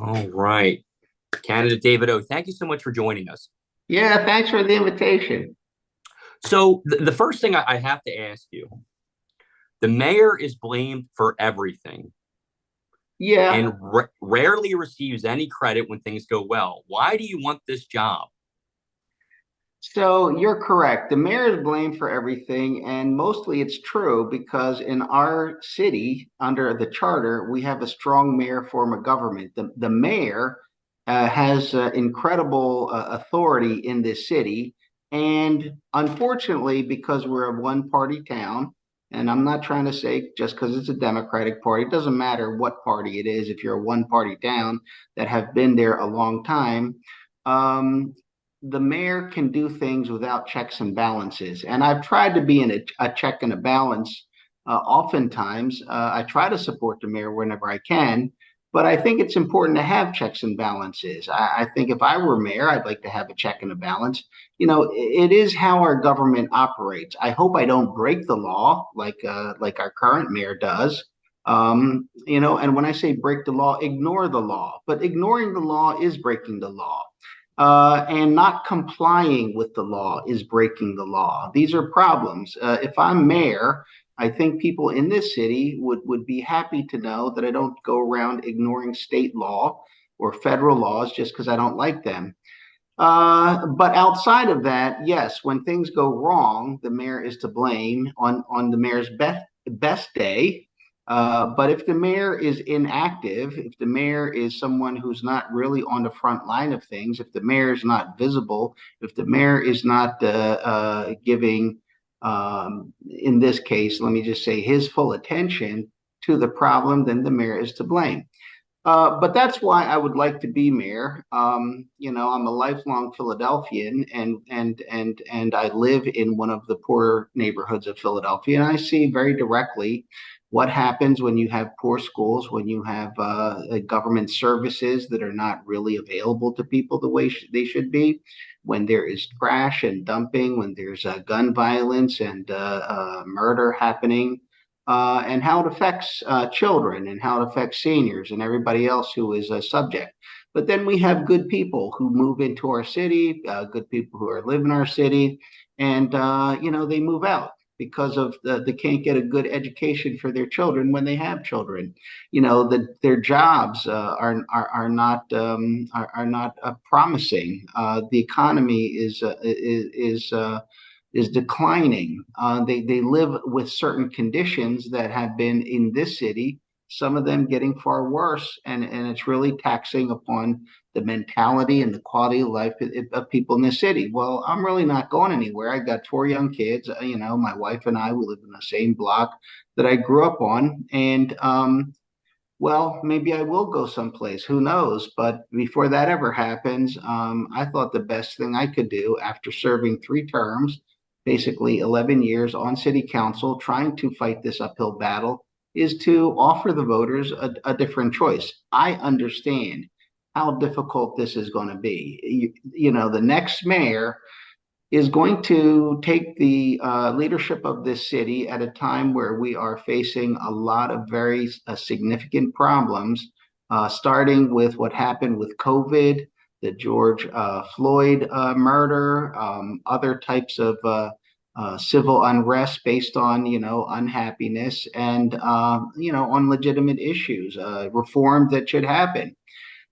All right. Candidate David O, thank you so much for joining us. Yeah, thanks for the invitation. So, the first thing I have to ask you, the mayor is blamed for everything Yeah, and rarely receives any credit when things go well. Why do you want this job? so you're correct. The mayor is blamed for everything, and mostly it's true because in our city, under the charter, we have a strong mayor form of government. The mayor has incredible authority in this city, and unfortunately, because we're a one-party town, and I'm not trying to say just because it's a Democratic party, it doesn't matter what party it is. If you're a one-party town that have been there a long time. Um, the mayor can do things without checks and balances. And I've tried to be in a check and a balance. Oftentimes, I try to support the mayor whenever I can, but I think it's important to have checks and balances. I think if I were mayor, I'd like to have a check and a balance. It is how our government operates. I hope I don't break the law like our current mayor does. And when I say break the law, ignore the law. But ignoring the law is breaking the law, and not complying with the law is breaking the law. These are problems. If I'm mayor, I think people in this city would be happy to know that I don't go around ignoring state law or federal laws just because I don't like them. But outside of that, yes, when things go wrong, the mayor is to blame on the mayor's best day. But if the mayor is inactive, if the mayor is someone who's not really on the front line of things, if the mayor is not visible, if the mayor is not giving, in this case, let me just say, his full attention to the problem, then the mayor is to blame. But that's why I would like to be mayor. I'm a lifelong Philadelphian, and I live in one of the poorer neighborhoods of Philadelphia, and I see very directly what happens when you have poor schools, when you have government services that are not really available to people the way they should be, when there is trash and dumping, when there's gun violence and murder happening, and how it affects children and how it affects seniors and everybody else who is a subject. But then we have good people who move into our city, good people who are live in our city, and they move out because of they can't get a good education for their children when they have children. Their jobs are not promising. The economy is declining. They live with certain conditions that have been in this city, some of them getting far worse, and it's really taxing upon the mentality and the quality of life of people in the city. Well, I'm really not going anywhere. I got four young kids. My wife and I, we live in the same block that I grew up on, and well, maybe I will go someplace. Who knows? But before that ever happens, I thought the best thing I could do after serving three terms, basically 11 years on city council, trying to fight this uphill battle, is to offer the voters a different choice. I understand how difficult this is going to be. The next mayor is going to take the leadership of this city at a time where we are facing a lot of very significant problems, starting with what happened with COVID, the George Floyd murder, other types of civil unrest based on unhappiness and on legitimate issues, reform that should happen.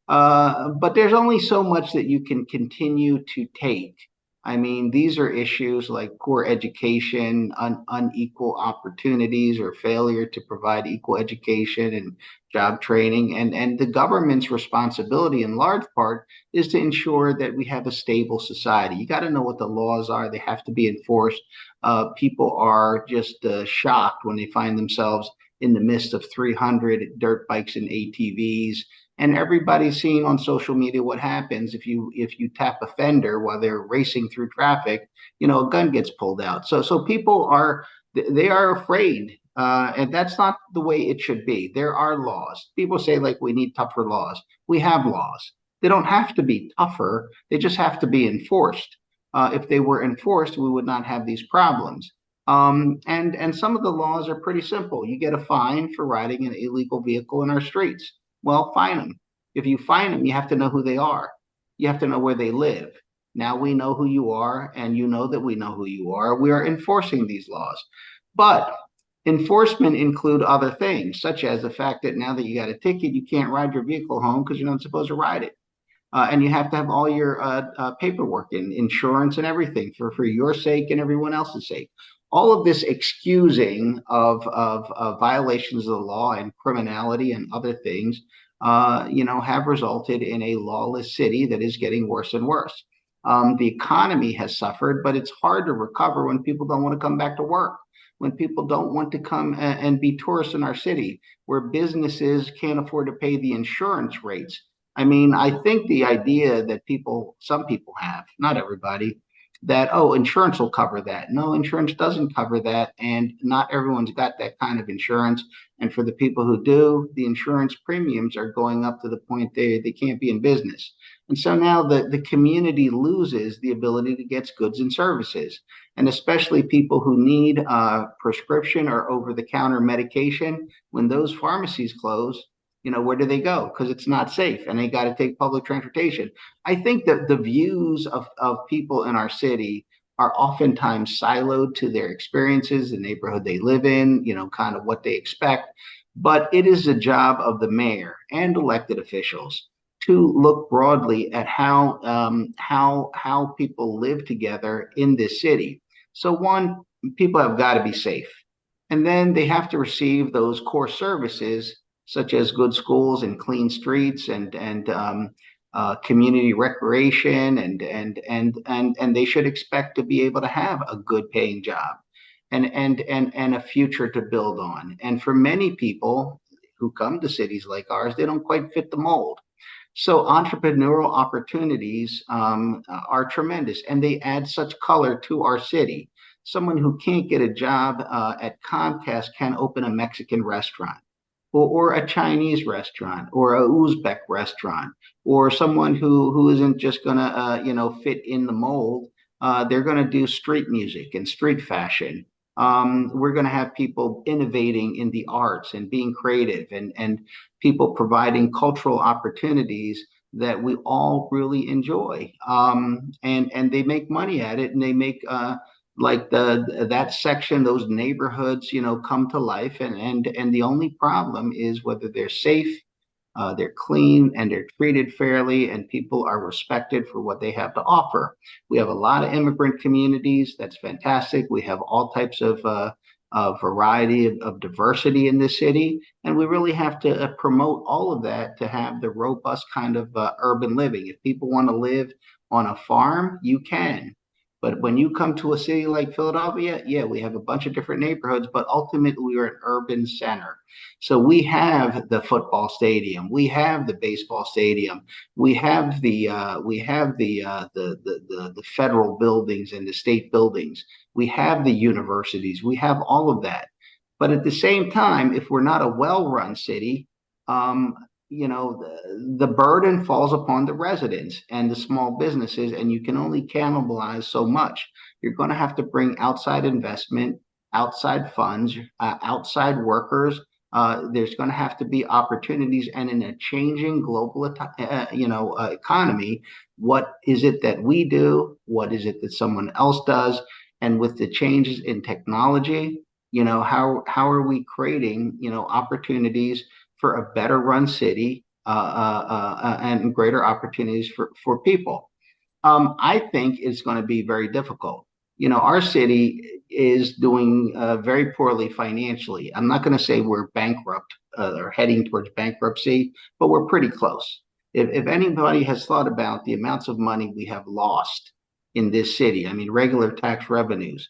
But there's only so much that you can continue to take. I mean, these are issues like poor education, unequal opportunities, or failure to provide equal education and job training. And the government's responsibility, in large part, is to ensure that we have a stable society. You got to know what the laws are, they have to be enforced. People are just shocked when they find themselves in the midst of 300 dirt bikes and ATVs, and everybody's seeing on social media what happens if you tap a fender while they're racing through traffic. A gun gets pulled out. So people are, they are afraid, and that's not the way it should be. There are laws. People say, like, we need tougher laws. We have laws. They don't have to be tougher, they just have to be enforced. If they were enforced, we would not have these problems. And some of the laws are pretty simple. You get a fine for riding an illegal vehicle in our streets. Well, fine them. If you find them, you have to know who they are. You have to know where they live. Now we know who you are, and you know that we know who you are. We are enforcing these laws. But enforcement include other things, such as the fact that now that you got a ticket, you can't ride your vehicle home because you're not supposed to ride it. And you have to have all your paperwork and insurance and everything for your sake and everyone else's sake. All of this excusing of violations of the law and criminality and other things, have resulted in a lawless city that is getting worse and worse. The economy has suffered, but it's hard to recover when people don't want to come back to work, when people don't want to come and be tourists in our city, where businesses can't afford to pay the insurance rates. I mean, I think the idea that some people have, not everybody, that, oh, insurance will cover that. No, insurance doesn't cover that. And not everyone's got that kind of insurance. And for the people who do, the insurance premiums are going up to the point they can't be in business. And so now the community loses the ability to get goods and services. And especially people who need prescription or over the counter medication, when those pharmacies close, where do they go? Because it's not safe and they got to take public transportation. I think that the views of people in our city are oftentimes siloed to their experiences, the neighborhood they live in, kind of what they expect. But it is the job of the mayor and elected officials to look broadly at how people live together in this city. So one, people have got to be safe, and then they have to receive those core services such as good schools and clean streets and community recreation, and they should expect to be able to have a good paying job and a future to build on. And for many people who come to cities like ours, they don't quite fit the mold. So entrepreneurial opportunities are tremendous, and they add such color to our city. Someone who can't get a job at Comcast can open a Mexican restaurant, or a Chinese restaurant, or a Uzbek restaurant, or someone who isn't just going to fit in the mold. They're going to do street music and street fashion. We're going to have people innovating in the arts and being creative, and people providing cultural opportunities that we all really enjoy. And they make money at it, and they make like that section, those neighborhoods, come to life. And the only problem is whether they're safe, they're clean, and they're treated fairly, and people are respected for what they have to offer. We have a lot of immigrant communities. That's fantastic. We have all types of variety of diversity in this city, and we really have to promote all of that to have the robust kind of urban living. If people want to live on a farm, you can. But when you come to a city like Philadelphia, yeah, we have a bunch of different neighborhoods, but ultimately we're an urban center. So we have the football stadium, we have the baseball stadium, we have the federal buildings and the state buildings, we have the universities, we have all of that. But at the same time, if we're not a well-run city, um, the burden falls upon the residents and the small businesses, and you can only cannibalize so much. You're going to have to bring outside investment, outside funds, outside workers. There's going to have to be opportunities, and in a changing global, economy, what is it that we do? What is it that someone else does? And with the changes in technology, how are we creating, opportunities for a better run city, and greater opportunities for people? I think it's going to be very difficult. Our city is doing very poorly financially. I'm not going to say we're bankrupt or heading towards bankruptcy, but we're pretty close. If anybody has thought about the amounts of money we have lost in this city, I mean, regular tax revenues,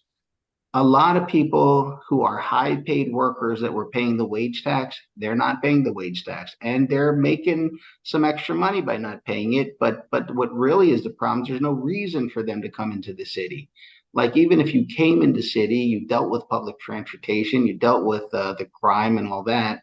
a lot of people who are high paid workers that were paying the wage tax, they're not paying the wage tax, and they're making some extra money by not paying it. But what really is the problem is there's no reason for them to come into the city. Like, even if you came into city, you dealt with public transportation, you dealt with the crime and all that.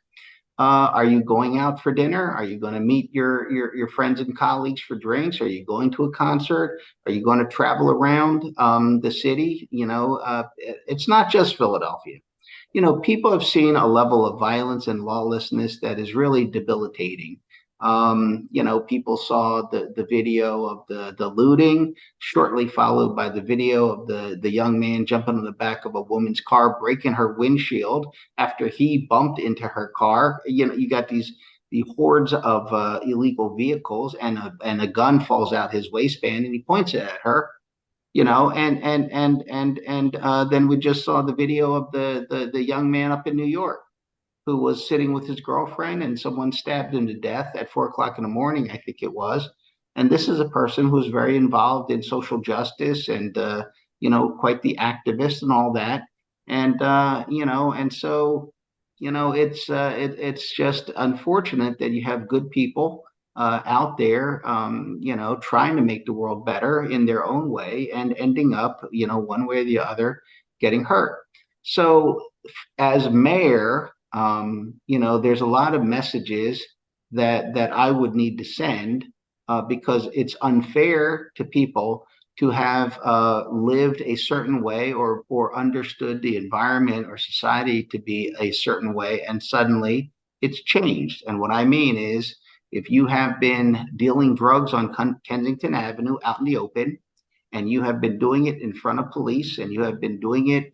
Are you going out for dinner? Are you going to meet your friends and colleagues for drinks? Are you going to a concert? Are you going to travel around the city? It's not just Philadelphia. People have seen a level of violence and lawlessness that is really debilitating. People saw the video of the looting, shortly followed by the video of the young man jumping on the back of a woman's car, breaking her windshield after he bumped into her car. You got the hordes of illegal vehicles, and a gun falls out his waistband, and he points it at her. Then we just saw the video of the young man up in New York who was sitting with his girlfriend, and someone stabbed him to death at 4 o'clock in the morning, I think it was. And this is a person who's very involved in social justice and, quite the activist and all that. It's just unfortunate that you have good people out there, trying to make the world better in their own way and ending up, one way or the other, getting hurt. So as mayor, there's a lot of messages that I would need to send because it's unfair to people to have lived a certain way or understood the environment or society to be a certain way, and suddenly it's changed. And what I mean is, if you have been dealing drugs on Kensington Avenue out in the open, and you have been doing it in front of police, and you have been doing it,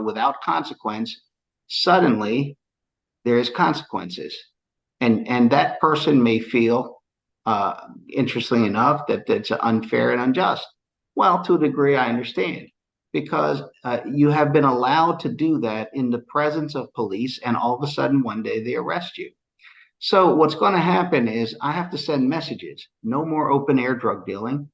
without consequence, suddenly there is consequences, and that person may feel, interestingly enough, that that's unfair and unjust. Well, to a degree, I understand, because you have been allowed to do that in the presence of police, and all of a sudden one day they arrest you. So what's going to happen is I have to send messages: no more open air drug dealing,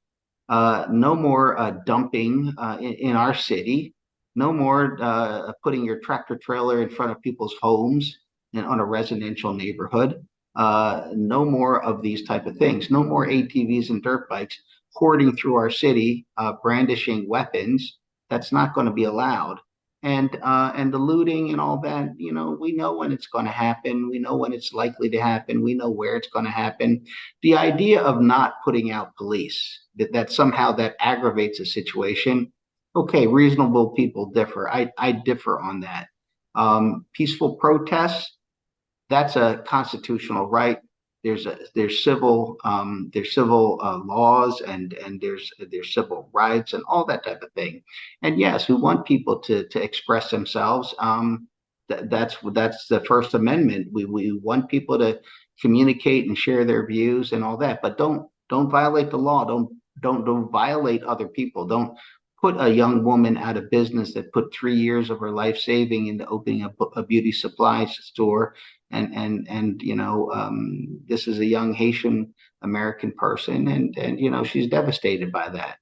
no more dumping in our city. No more putting your tractor trailer in front of people's homes and on a residential neighborhood. No more of these type of things. No more ATVs and dirt bikes hoarding through our city, brandishing weapons. That's not going to be allowed. And the looting and all that, we know when it's going to happen. We know when it's likely to happen. We know where it's going to happen. The idea of not putting out police, that somehow that aggravates a situation. Okay, reasonable people differ. I differ on that. Peaceful protests, that's a constitutional right. There's civil laws, and there's civil rights and all that type of thing. And yes, we want people to express themselves. That's the First Amendment. We want people to communicate and share their views and all that, but don't violate the law. Don't violate other people. Don't put a young woman out of business that put 3 years of her life saving into opening a beauty supply store. This is a young Haitian American person, and she's devastated by that.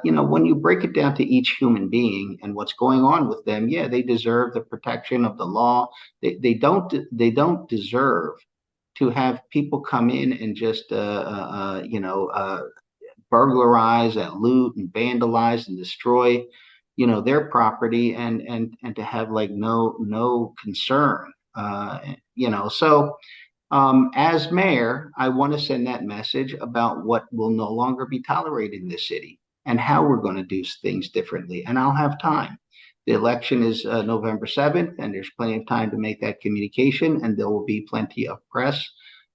When you break it down to each human being and what's going on with them, yeah, they deserve the protection of the law. They don't deserve to have people come in and just burglarize and loot and vandalize and destroy, their property, and to have like no concern. As mayor, I want to send that message about what will no longer be tolerated in this city and how we're going to do things differently. And I'll have time. The election is November 7th, and there's plenty of time to make that communication, and there will be plenty of press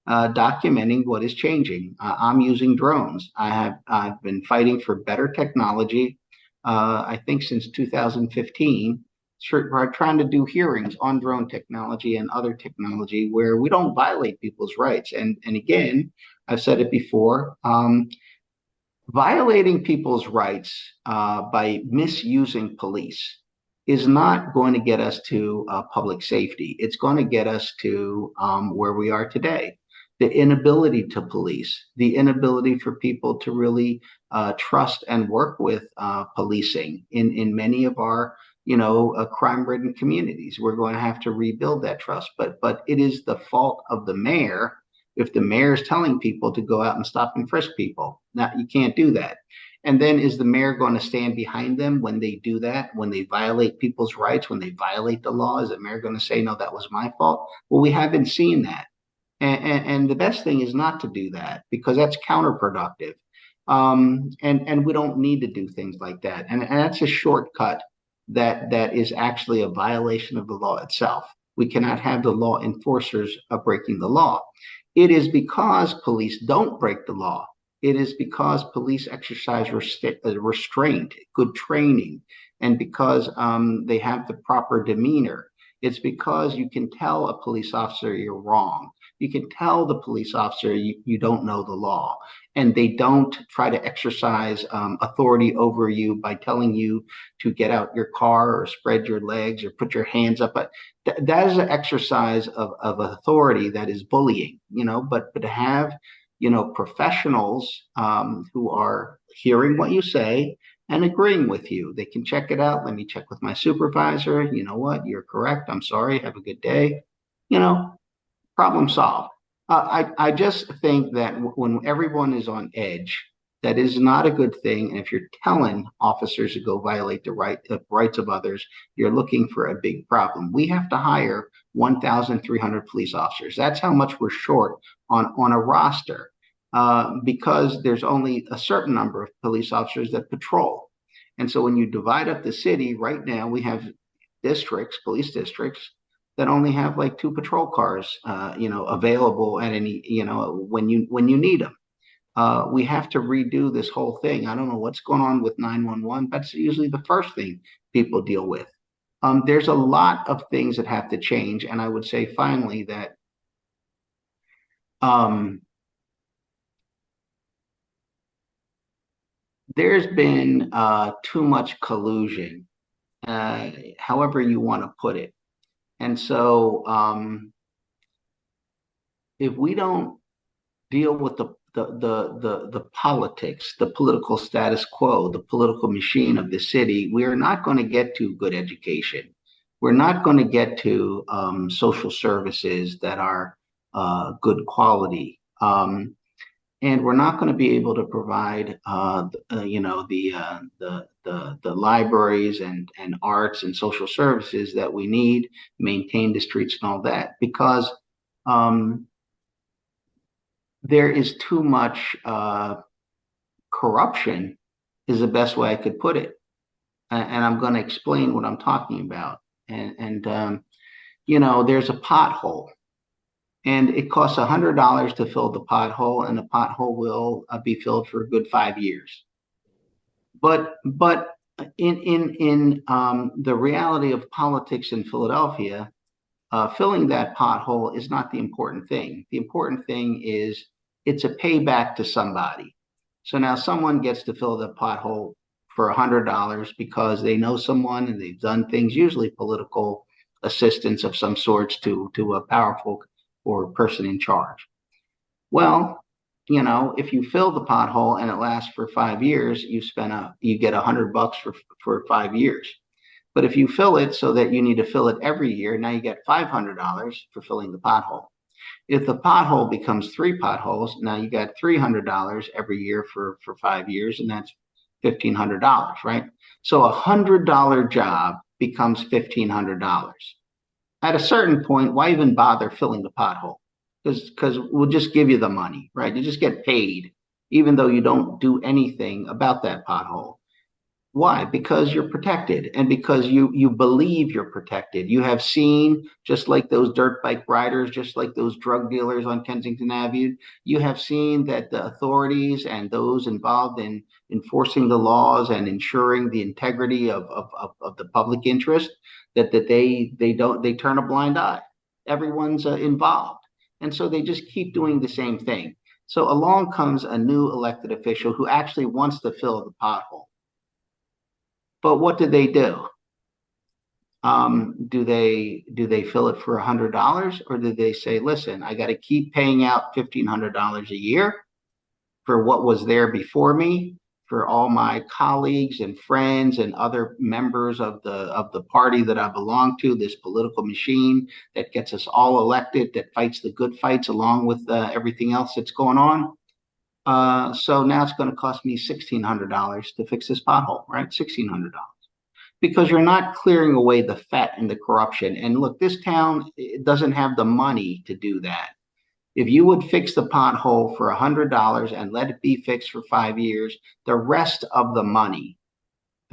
documenting what is changing. I'm using drones. I've been fighting for better technology. I think since 2015, we're trying to do hearings on drone technology and other technology where we don't violate people's rights. And again, I've said it before. Violating people's rights by misusing police is not going to get us to public safety. It's going to get us to where we are today. The inability to police, the inability for people to really trust and work with policing in many of our crime-ridden communities. We're going to have to rebuild that trust. But it is the fault of the mayor if the mayor is telling people to go out and stop and frisk people. Now, you can't do that. And then is the mayor going to stand behind them when they do that, when they violate people's rights, when they violate the law? Is the mayor going to say, no, that was my fault? Well, we haven't seen that. And the best thing is not to do that, because that's counterproductive. And we don't need to do things like that. And that's a shortcut that is actually a violation of the law itself. We cannot have the law enforcers breaking the law. It is because police don't break the law. It is because police exercise restraint, good training, and because they have the proper demeanor. It's because you can tell a police officer you're wrong. You can tell the police officer you don't know the law, and they don't try to exercise authority over you by telling you to get out your car or spread your legs or put your hands up. But that is an exercise of authority that is bullying, but to have, professionals who are hearing what you say and agreeing with you. They can check it out. Let me check with my supervisor. You know what? You're correct. I'm sorry. Have a good day. You know, problem solved. I just think that when everyone is on edge, that is not a good thing. And if you're telling officers to go violate the rights of others, you're looking for a big problem. We have to hire 1,300 police officers. That's how much we're short on a roster, because there's only a certain number of police officers that patrol. And so when you divide up the city, right now we have police districts that only have like two patrol cars, available at any, when you need them. We have to redo this whole thing. I don't know what's going on with 911. That's usually the first thing people deal with. There's a lot of things that have to change, and I would say finally that um, there's been too much collusion, however you want to put it. And so if we don't deal with the politics, the political status quo, the political machine of the city, we are not going to get to good education. We're not going to get to social services that are good quality. And we're not going to be able to provide, the libraries and arts and social services that we need, maintain the streets and all that, because um, there is too much corruption, is the best way I could put it. And I'm going to explain what I'm talking about. And there's a pothole, and it costs $100 to fill the pothole, and the pothole will be filled for a good 5 years. But in the reality of politics in Philadelphia, filling that pothole is not the important thing. The important thing is it's a payback to somebody. So now someone gets to fill the pothole for $100 because they know someone and they've done things, usually political assistance of some sorts to a powerful or person in charge. Well, if you fill the pothole and it lasts for 5 years, you get $100 for 5 years. But if you fill it so that you need to fill it every year, now you get $500 for filling the pothole. If the pothole becomes three potholes, now you got $300 every year for 5 years, and that's $1,500, right? So $100 job becomes $1,500. At a certain point, why even bother filling the pothole? Because we'll just give you the money, right? You just get paid, even though you don't do anything about that pothole. Why? Because you're protected, and because you believe you're protected. You have seen, just like those dirt bike riders, just like those drug dealers on Kensington Avenue, you have seen that the authorities and those involved in enforcing the laws and ensuring the integrity of the public interest, that they turn a blind eye. Everyone's involved. And so they just keep doing the same thing. So along comes a new elected official who actually wants to fill the pothole. But what do they do? Do they fill it for $100, or do they say, listen, I got to keep paying out $1,500 a year for what was there before me, for all my colleagues and friends and other members of the party that I belong to, this political machine that gets us all elected, that fights the good fights along with everything else that's going on. So now it's going to cost me $1,600 to fix this pothole, right? $1,600, because you're not clearing away the fat and the corruption. And look, this town doesn't have the money to do that. If you would fix the pothole for $100 and let it be fixed for 5 years, the rest of the money,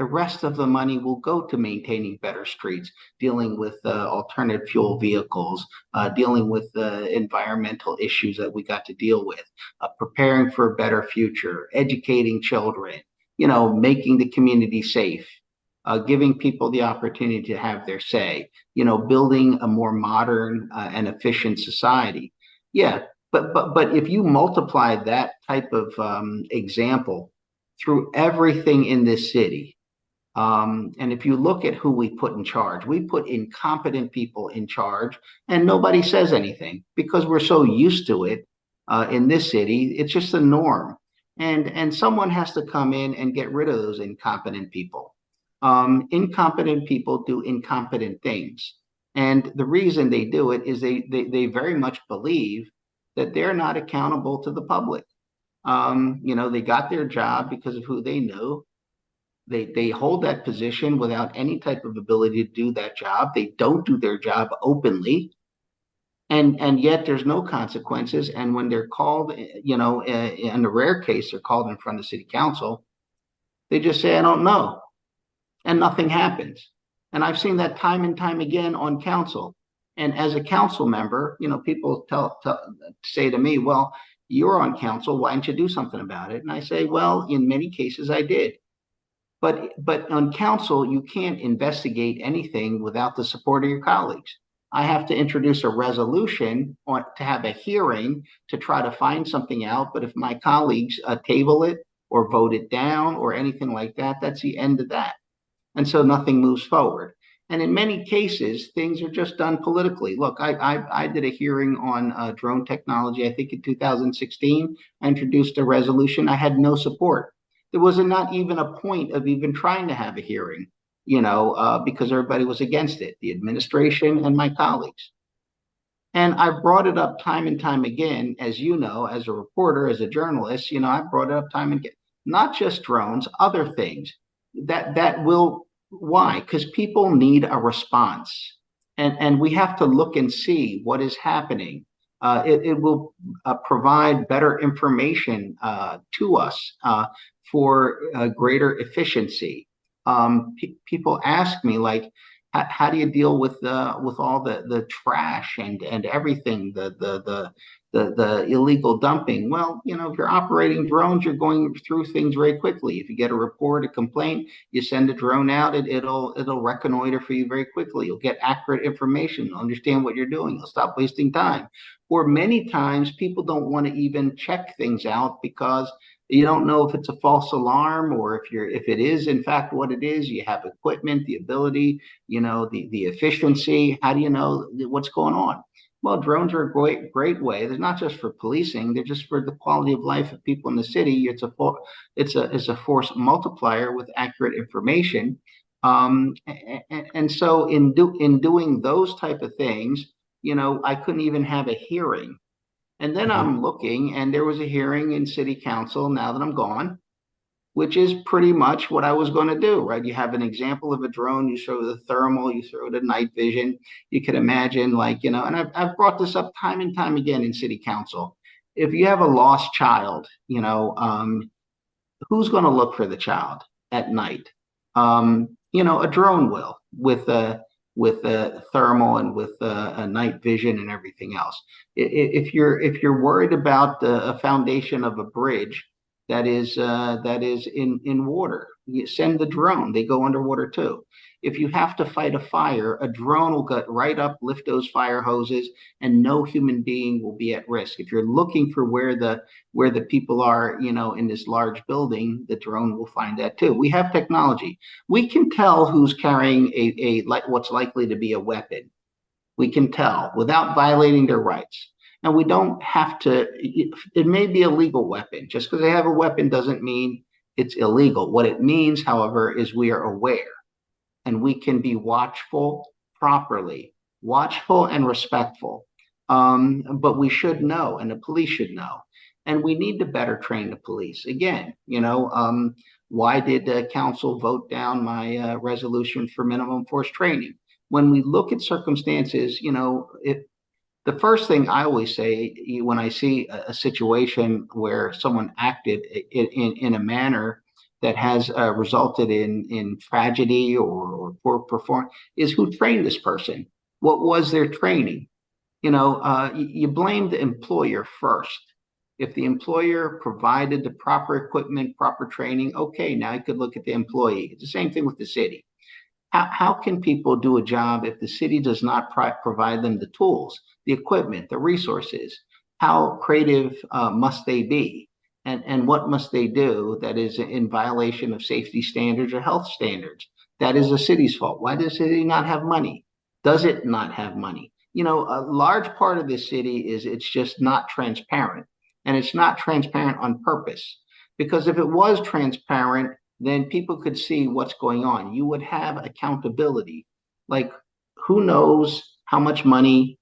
The rest of the money will go to maintaining better streets, dealing with alternative fuel vehicles, dealing with environmental issues that we got to deal with, preparing for a better future, educating children, making the community safe, giving people the opportunity to have their say, building a more modern and efficient society. Yeah, but if you multiply that type of example through everything in this city, and if you look at who we put in charge, we put incompetent people in charge, and nobody says anything because we're so used to it in this city. It's just the norm, and someone has to come in and get rid of those incompetent people. Incompetent people do incompetent things, and the reason they do it is they very much believe that they're not accountable to the public. They got their job because of who they knew. They hold that position without any type of ability to do that job. They don't do their job openly, and yet there's no consequences. And when they're called, in a rare case, they're called in front of city council. They just say, "I don't know," and nothing happens. And I've seen that time and time again on council. And as a council member, people say to me, "Well, you're on council. Why didn't you do something about it?" And I say, "Well, in many cases, I did." But on council, you can't investigate anything without the support of your colleagues. I have to introduce a resolution to have a hearing to try to find something out. But if my colleagues table it or vote it down or anything like that, that's the end of that. And so nothing moves forward. And in many cases, things are just done politically. Look, I did a hearing on drone technology, I think in 2016. I introduced a resolution. I had no support. There was not even a point of even trying to have a hearing, because everybody was against it, the administration and my colleagues. And I've brought it up time and time again, as you know, as a reporter, as a journalist, I've brought it up time and again, not just drones, other things that will, why? Because people need a response. And we have to look and see what is happening. It will provide better information to us for greater efficiency. People ask me, like, how do you deal with all the trash and everything, the illegal dumping? Well, if you're operating drones, you're going through things very quickly. If you get a report, a complaint, you send a drone out, it'll reconnoiter for you very quickly. You'll get accurate information. You'll understand what you're doing. You'll stop wasting time. Or many times people don't want to even check things out because you don't know if it's a false alarm, or if it is in fact what it is. You have equipment, the ability, the efficiency. How do you know what's going on? Well, drones are a great way. They're not just for policing; they're just for the quality of life of people in the city. It's a force multiplier with accurate information. And so in doing those type of things, I couldn't even have a hearing. And then Mhm. I'm looking, and there was a hearing in city council now that I'm gone, which is pretty much what I was going to do, right? You have an example of a drone, you show the thermal, you throw the night vision. You can imagine, like, and I've brought this up time and time again in city council. If you have a lost child, who's going to look for the child at night? A drone will with a thermal and with a night vision and everything else. If you're worried about a foundation of a bridge that is in water, you send the drone. They go underwater too. If you have to fight a fire, a drone will get right up, lift those fire hoses, and no human being will be at risk. If you're looking for where the people are, in this large building, the drone will find that too. We have technology. We can tell who's carrying like what's likely to be a weapon. We can tell without violating their rights. And we don't have to, it may be a legal weapon. Just because they have a weapon doesn't mean it's illegal. What it means, however, is we are aware and we can be watchful properly, watchful and respectful. But we should know, and the police should know. And we need to better train the police. Again, why did council vote down my resolution for minimum force training? When we look at circumstances, the first thing I always say when I see a situation where someone acted in a manner that has resulted in tragedy or poor performance is who trained this person. What was their training? You blame the employer first. If the employer provided the proper equipment, proper training, okay, now you could look at the employee. It's the same thing with the city. How can people do a job if the city does not provide them the tools, the equipment, the resources? How creative must they be? And what must they do that is in violation of safety standards or health standards? That is the city's fault. Why does the city not have money? Does it not have money? A large part of this city is it's just not transparent. And it's not transparent on purpose. Because if it was transparent, then people could see what's going on. You would have accountability. Like, who knows how much money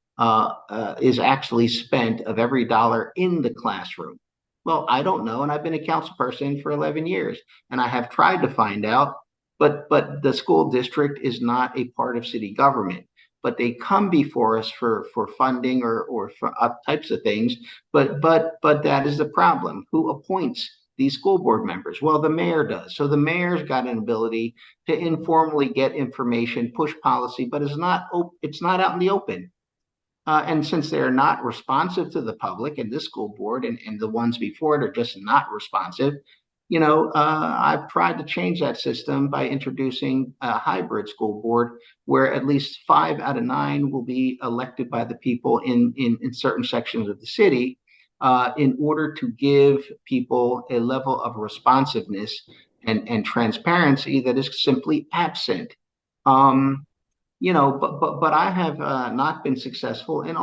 is actually spent of every dollar in the classroom? Well, I don't know, and I've been a council person for 11 years, and I have tried to find out, but the school district is not a part of city government. But they come before us for funding or for types of things. But that is the problem. Who appoints these school board members? Well, the mayor does. So the mayor's got an ability to informally get information, push policy, but it's not out in the open. And since they're not responsive to the public, and this school board and the ones before it are just not responsive, I've tried to change that system by introducing a hybrid school board where at least 5 out of 9 will be elected by the people in certain sections of the city in order to give people a level of responsiveness and transparency that is simply absent. Um, but I have not been successful in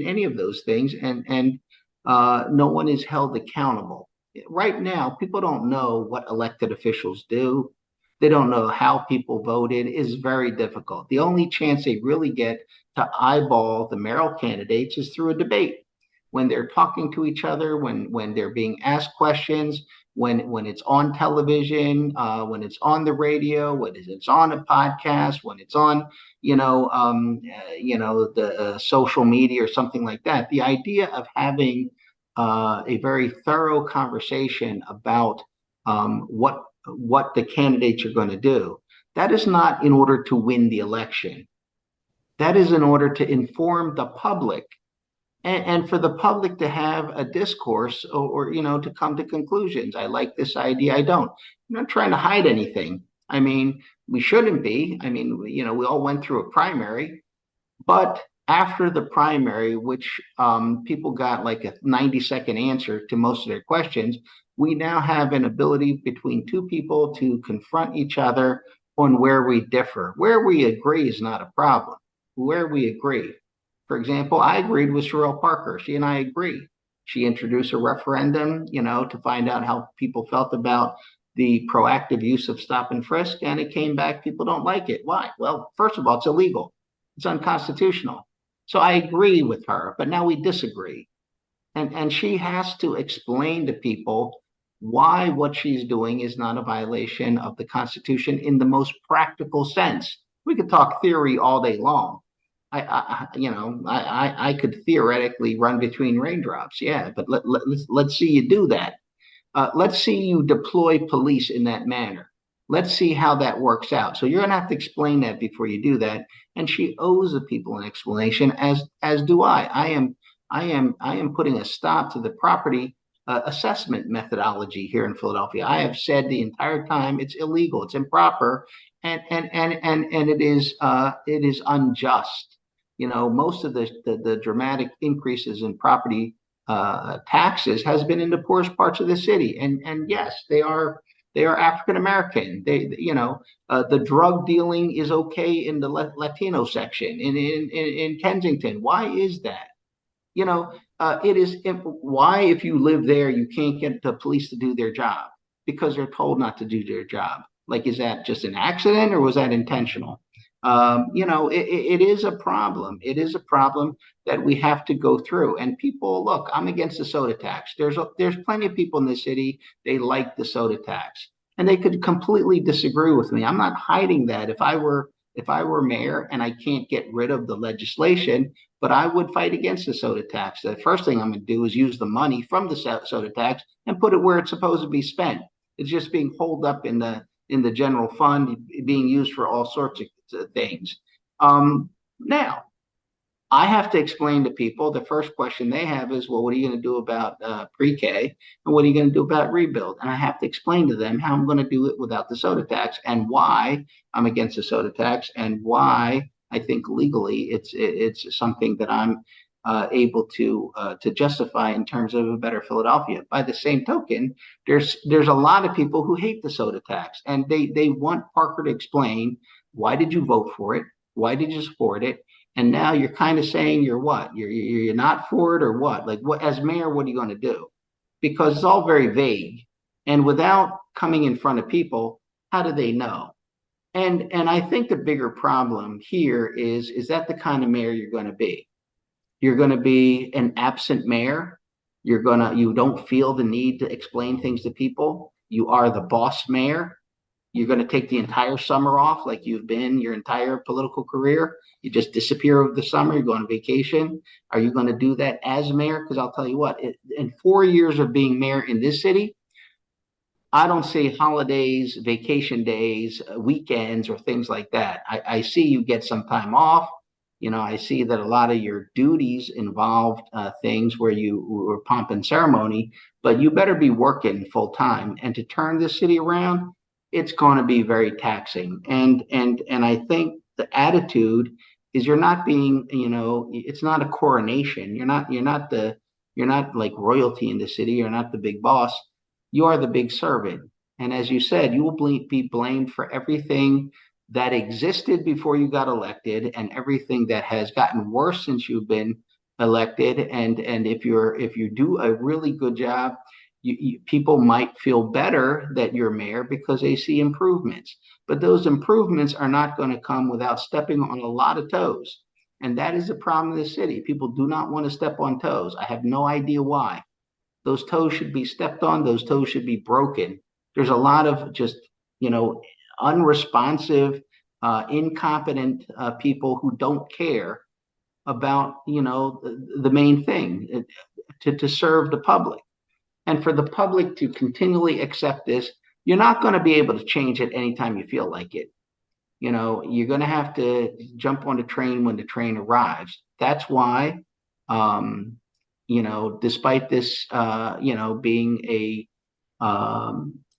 any of those things, and no one is held accountable. Right now, people don't know what elected officials do. They don't know how people voted. It's very difficult. The only chance they really get to eyeball the mayoral candidates is through a debate. When they're talking to each other, when they're being asked questions, when it's on television, when it's on the radio, when it's on a podcast, when it's on the social media or something like that. The idea of having a very thorough conversation about what the candidates are going to do. That is not in order to win the election. That is in order to inform the public and for the public to have a discourse or to come to conclusions. I like this idea. I don't. I'm not trying to hide anything. I mean, we shouldn't be. I mean, we all went through a primary. But after the primary, which people got like a 90-second answer to most of their questions, we now have an ability between two people to confront each other on where we differ. Where we agree is not a problem. Where we agree. For example, I agreed with Sherelle Parker. She and I agree. She introduced a referendum, to find out how people felt about the proactive use of stop and frisk, and it came back, people don't like it. Why? Well, first of all, it's illegal. It's unconstitutional. So I agree with her, but now we disagree. And she has to explain to people why what she's doing is not a violation of the Constitution in the most practical sense. We could talk theory all day long. I could theoretically run between raindrops, yeah, but let's see you do that. Let's see you deploy police in that manner. Let's see how that works out. So you're going to have to explain that before you do that. And she owes the people an explanation, as do I. I am putting a stop to the property assessment methodology here in Philadelphia. I have said the entire time it's illegal, it's improper, and it is unjust. Most of the dramatic increases in property taxes has been in the poorest parts of the city, and yes, they are African American. The drug dealing is okay in the Latino section in Kensington. Why is that? It is why, if you live there, you can't get the police to do their job because they're told not to do their job. Like, is that just an accident or was that intentional? It is a problem. It is a problem that we have to go through. And people, look, I'm against the soda tax. There's plenty of people in the city, they like the soda tax, and they could completely disagree with me. I'm not hiding that. If I were mayor and I can't get rid of the legislation, but I would fight against the soda tax. The first thing I'm going to do is use the money from the soda tax and put it where it's supposed to be spent. It's just being holed up in the general fund, being used for all sorts of things. Now, I have to explain to people the first question they have is, well, what are you going to do about pre-K, and what are you going to do about rebuild? And I have to explain to them how I'm going to do it without the soda tax, and why I'm against the soda tax, and why I think legally it's something that I'm able to justify in terms of a better Philadelphia. By the same token, there's a lot of people who hate the soda tax, and they want Parker to explain, why did you vote for it? Why did you support it? And now you're kind of saying you're what? You're not for it, or what? Like, what, as mayor, what are you going to do? Because it's all very vague. And without coming in front of people, how do they know? And I think the bigger problem here is that the kind of mayor you're going to be? You're going to be an absent mayor. You don't feel the need to explain things to people. You are the boss mayor. You're going to take the entire summer off like you've been your entire political career. You just disappear over the summer. You go on vacation. Are you going to do that as mayor? Because I'll tell you what, in 4 years of being mayor in this city, I don't see holidays, vacation days, weekends, or things like that. I see you get some time off. I see that a lot of your duties involved things where you were pomp and ceremony, but you better be working full time. And to turn this city around, it's going to be very taxing. And I think the attitude is, you're not being, it's not a coronation. You're not like royalty in the city. You're not the big boss. You are the big servant. And as you said, you will be blamed for everything that existed before you got elected, and everything that has gotten worse since you've been elected. And if you do a really good job, people might feel better that you're mayor because they see improvements. But those improvements are not going to come without stepping on a lot of toes. And that is the problem of the city. People do not want to step on toes. I have no idea why. Those toes should be stepped on. Those toes should be broken. There's a lot of just, unresponsive, incompetent people who don't care about, the main thing, to serve the public. And for the public to continually accept this, you're not going to be able to change it anytime you feel like it. You're going to have to jump on the train when the train arrives. That's why, despite this, being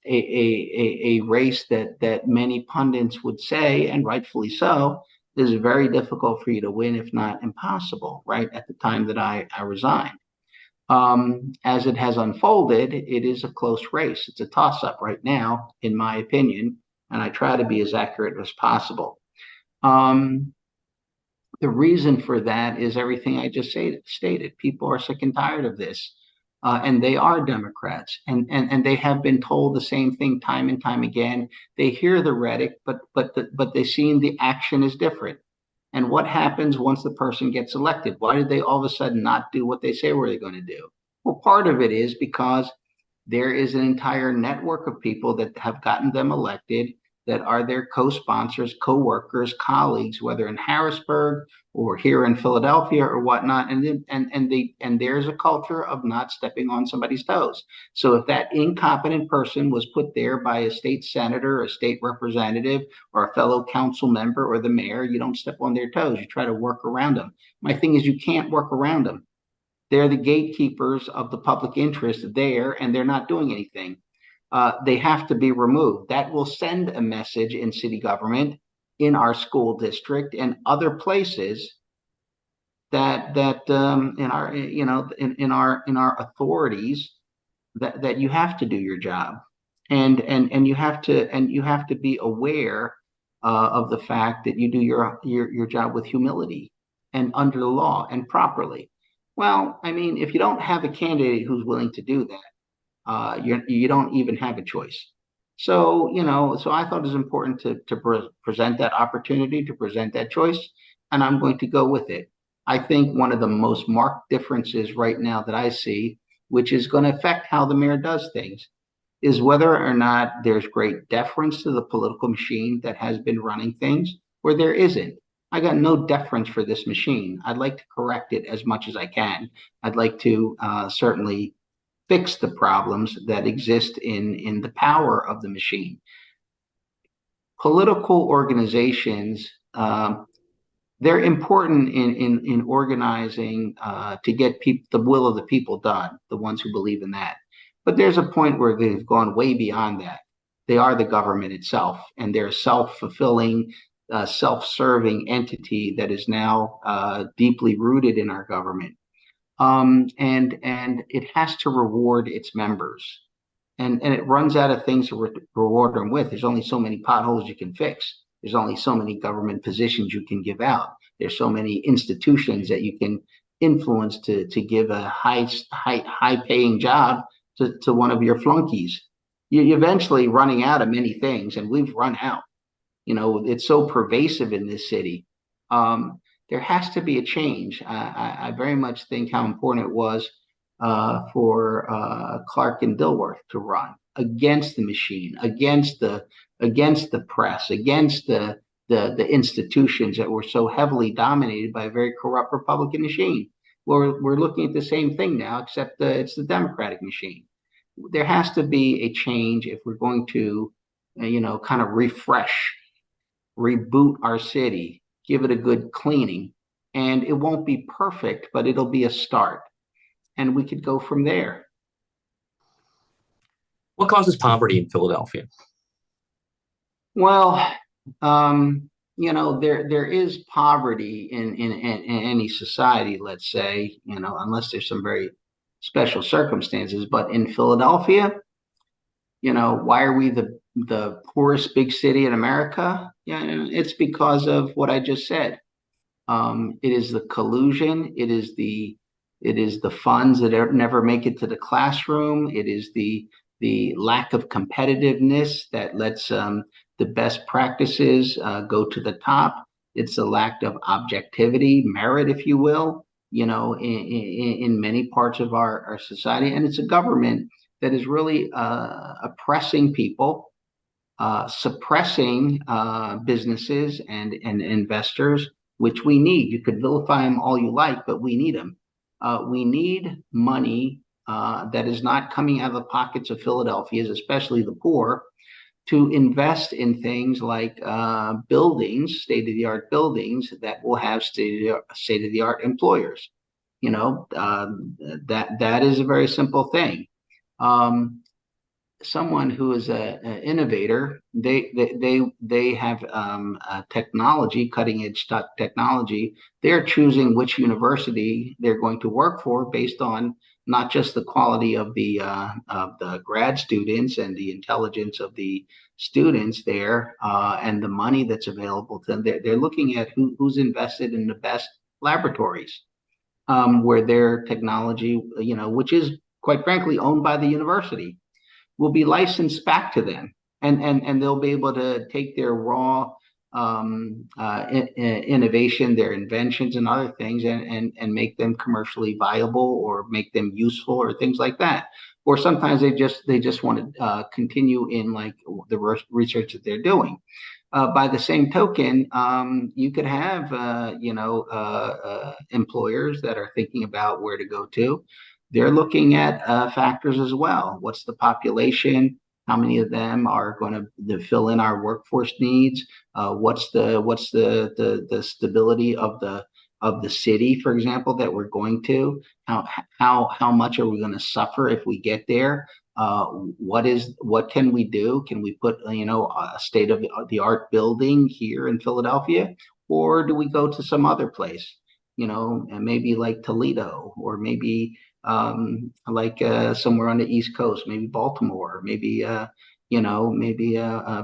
a race that many pundits would say, and rightfully so, is very difficult for you to win, if not impossible, right at the time that I resigned. As it has unfolded, it is a close race. It's a toss-up right now, in my opinion, and I try to be as accurate as possible. The reason for that is everything I just stated. People are sick and tired of this, and they are Democrats, and they have been told the same thing time and time again. They hear the rhetoric, but they see the action is different. And what happens once the person gets elected? Why did they all of a sudden not do what they say were they going to do? Well, part of it is because there is an entire network of people that have gotten them elected, that are their co-sponsors, co-workers, colleagues, whether in Harrisburg or here in Philadelphia or whatnot. And there's a culture of not stepping on somebody's toes. So if that incompetent person was put there by a state senator, a state representative, or a fellow council member, or the mayor, you don't step on their toes. You try to work around them. My thing is, you can't work around them. They're the gatekeepers of the public interest there, and they're not doing anything. They have to be removed. That will send a message in city government, in our school district, and other places, that in our in our authorities, that you have to do your job, and you have to be aware of the fact that you do your job with humility, and under the law, and properly. Well, I mean, if you don't have a candidate who's willing to do that, you don't even have a choice. So, so I thought it was important to present that opportunity, to present that choice, and I'm going to go with it. I think one of the most marked differences right now that I see, which is going to affect how the mayor does things, is whether or not there's great deference to the political machine that has been running things, or there isn't. I got no deference for this machine. I'd like to correct it as much as I can. I'd like to certainly fix the problems that exist in the power of the machine. Political organizations, they're important in organizing to get the will of the people done, the ones who believe in that. But there's a point where they've gone way beyond that. They are the government itself, and they're a self-fulfilling, self-serving entity that is now deeply rooted in our government. And it has to reward its members, and it runs out of things to reward them with. There's only so many potholes you can fix. There's only so many government positions you can give out. There's so many institutions that you can influence to give a high paying job to one of your flunkies. You're eventually running out of many things, and we've run out. It's so pervasive in this city. There has to be a change. I very much think how important it was for Clark and Dilworth to run against the machine, against the press, against the institutions that were so heavily dominated by a very corrupt Republican machine. We're looking at the same thing now, except it's the Democratic machine. There has to be a change if we're going to, kind of refresh, reboot our city, give it a good cleaning. And it won't be perfect, but it'll be a start. And we could go from there. What causes poverty in Philadelphia? Well, there is poverty in any society, let's say, unless there's some very special circumstances. But in Philadelphia, why are we the poorest big city in America? Yeah, it's because of what I just said. It is the collusion. It is the funds that never make it to the classroom. It is the lack of competitiveness that lets the best practices go to the top. It's the lack of objectivity, merit, if you will, in many parts of our society. And it's a government that is really oppressing people, suppressing businesses and investors, which we need. You could vilify them all you like, but we need them. We need money that is not coming out of the pockets of Philadelphians, especially the poor, to invest in things like buildings, state-of-the-art buildings that will have state-of-the-art employers. That is a very simple thing. Someone who is an innovator, they have technology, cutting edge technology. They're choosing which university they're going to work for based on not just the quality of the grad students and the intelligence of the students there, and the money that's available to them. They're looking at who's invested in the best laboratories, where their technology, which is quite frankly owned by the university, will be licensed back to them, and they'll be able to take their raw innovation, their inventions and other things, and make them commercially viable or make them useful or things like that. Or sometimes they just want to continue in like the research that they're doing. By the same token, you could have employers that are thinking about where to go to. They're looking at factors as well. What's the population? How many of them are going to fill in our workforce needs? What's the stability of the city, for example, that we're going to? How much are we going to suffer if we get there? What can we do? Can we put a state of the art building here in Philadelphia, or do we go to some other place? And maybe like Toledo, or maybe like somewhere on the East Coast, maybe Baltimore, maybe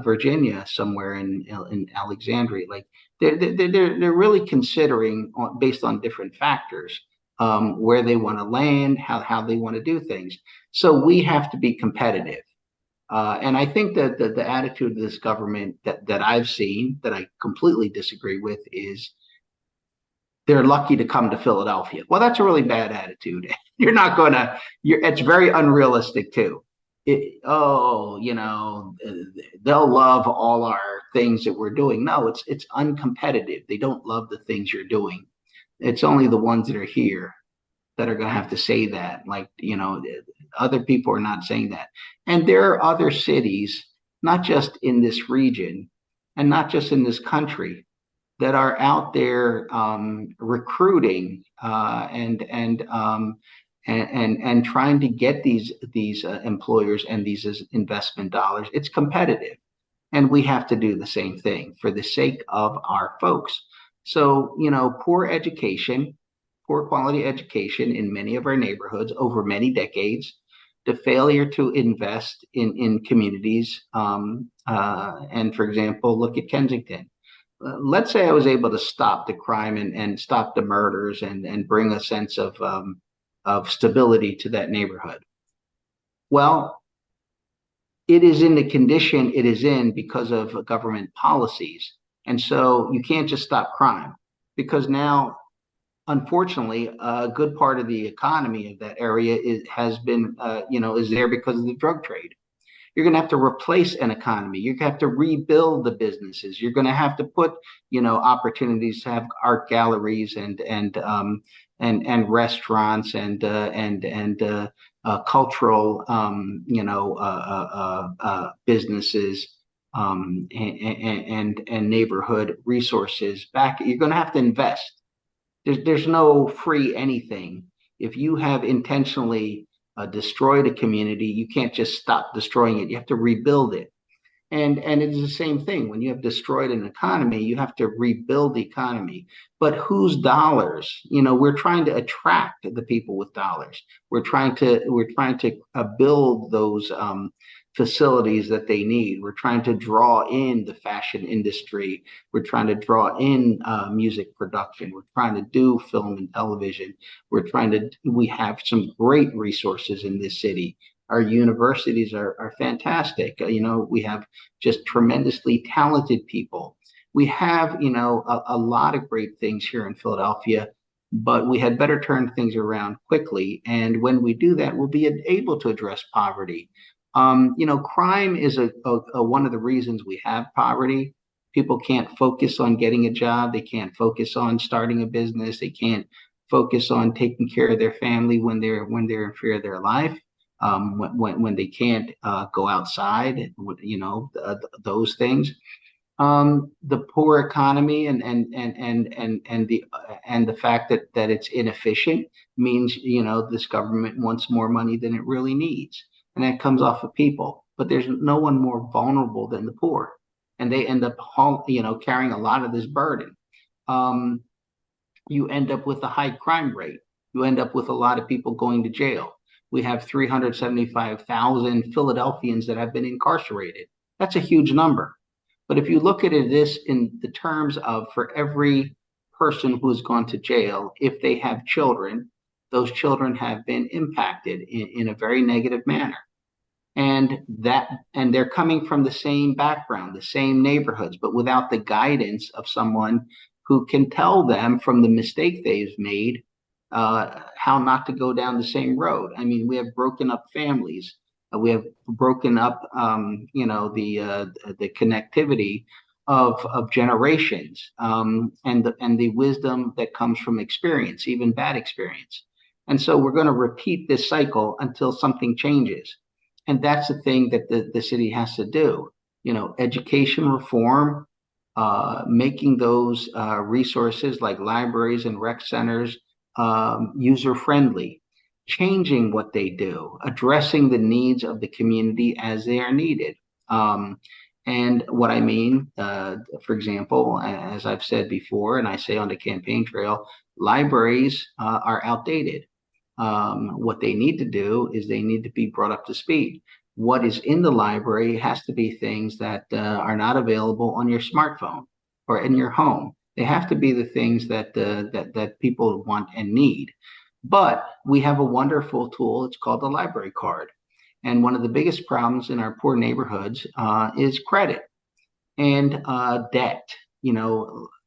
Virginia, somewhere in Alexandria. Like they're really considering based on different factors, where they want to land, how they want to do things. So we have to be competitive. And I think that the attitude of this government that I've seen, that I completely disagree with, is they're lucky to come to Philadelphia. Well, that's a really bad attitude. It's very unrealistic too. They'll love all our things that we're doing. No, it's uncompetitive. They don't love the things you're doing. It's only the ones that are here that are going to have to say that. Like, Other people are not saying that. And there are other cities, not just in this region and not just in this country, that are out there recruiting and trying to get these employers and these investment dollars. It's competitive, and we have to do the same thing for the sake of our folks. So, poor education, poor quality education in many of our neighborhoods over many decades, the failure to invest in communities. And for example, look at Kensington. Let's say I was able to stop the crime and stop the murders and bring a sense of stability to that neighborhood. Well, it is in the condition it is in because of government policies. And so you can't just stop crime because now, unfortunately, a good part of the economy of that area has been, is there because of the drug trade. You're going to have to replace an economy. You're going to have to rebuild the businesses. You're going to have to put, opportunities to have art galleries and restaurants and cultural, businesses and neighborhood resources back. You're going to have to invest. There's no free anything. If you have intentionally destroyed a community, you can't just stop destroying it. You have to rebuild it. And it is the same thing. When you have destroyed an economy, you have to rebuild the economy. But whose dollars? We're trying to attract the people with dollars. We're trying to build those facilities that they need. We're trying to draw in the fashion industry. We're trying to draw in music production. We're trying to do film and television. We have some great resources in this city. Our universities are fantastic. We have just tremendously talented people. We have, a lot of great things here in Philadelphia, but we had better turn things around quickly. And when we do that, we'll be able to address poverty. Crime is one of the reasons we have poverty. People can't focus on getting a job. They can't focus on starting a business. They can't focus on taking care of their family when they're in fear of their life. When they can't go outside, those things. The poor economy and the fact that it's inefficient means this government wants more money than it really needs, and that comes off of people. But there's no one more vulnerable than the poor, and they end up carrying a lot of this burden. Um, you end up with a high crime rate. You end up with a lot of people going to jail. We have 375,000 Philadelphians that have been incarcerated. That's a huge number. But if you look at this in the terms of for every person who has gone to jail, if they have children, those children have been impacted in a very negative manner. And they're coming from the same background, the same neighborhoods, but without the guidance of someone who can tell them from the mistake they've made how not to go down the same road. I mean, we have broken up families. We have broken up, the connectivity of generations, and the wisdom that comes from experience, even bad experience. And so we're going to repeat this cycle until something changes. And that's the thing that the city has to do. Education reform, making those resources like libraries and rec centers user friendly, changing what they do, addressing the needs of the community as they are needed. And what I mean, for example, as I've said before, and I say on the campaign trail, libraries are outdated. What they need to do is they need to be brought up to speed. What is in the library has to be things that are not available on your smartphone or in your home. They have to be the things that people want and need. But we have a wonderful tool. It's called the library card. And one of the biggest problems in our poor neighborhoods is credit and debt.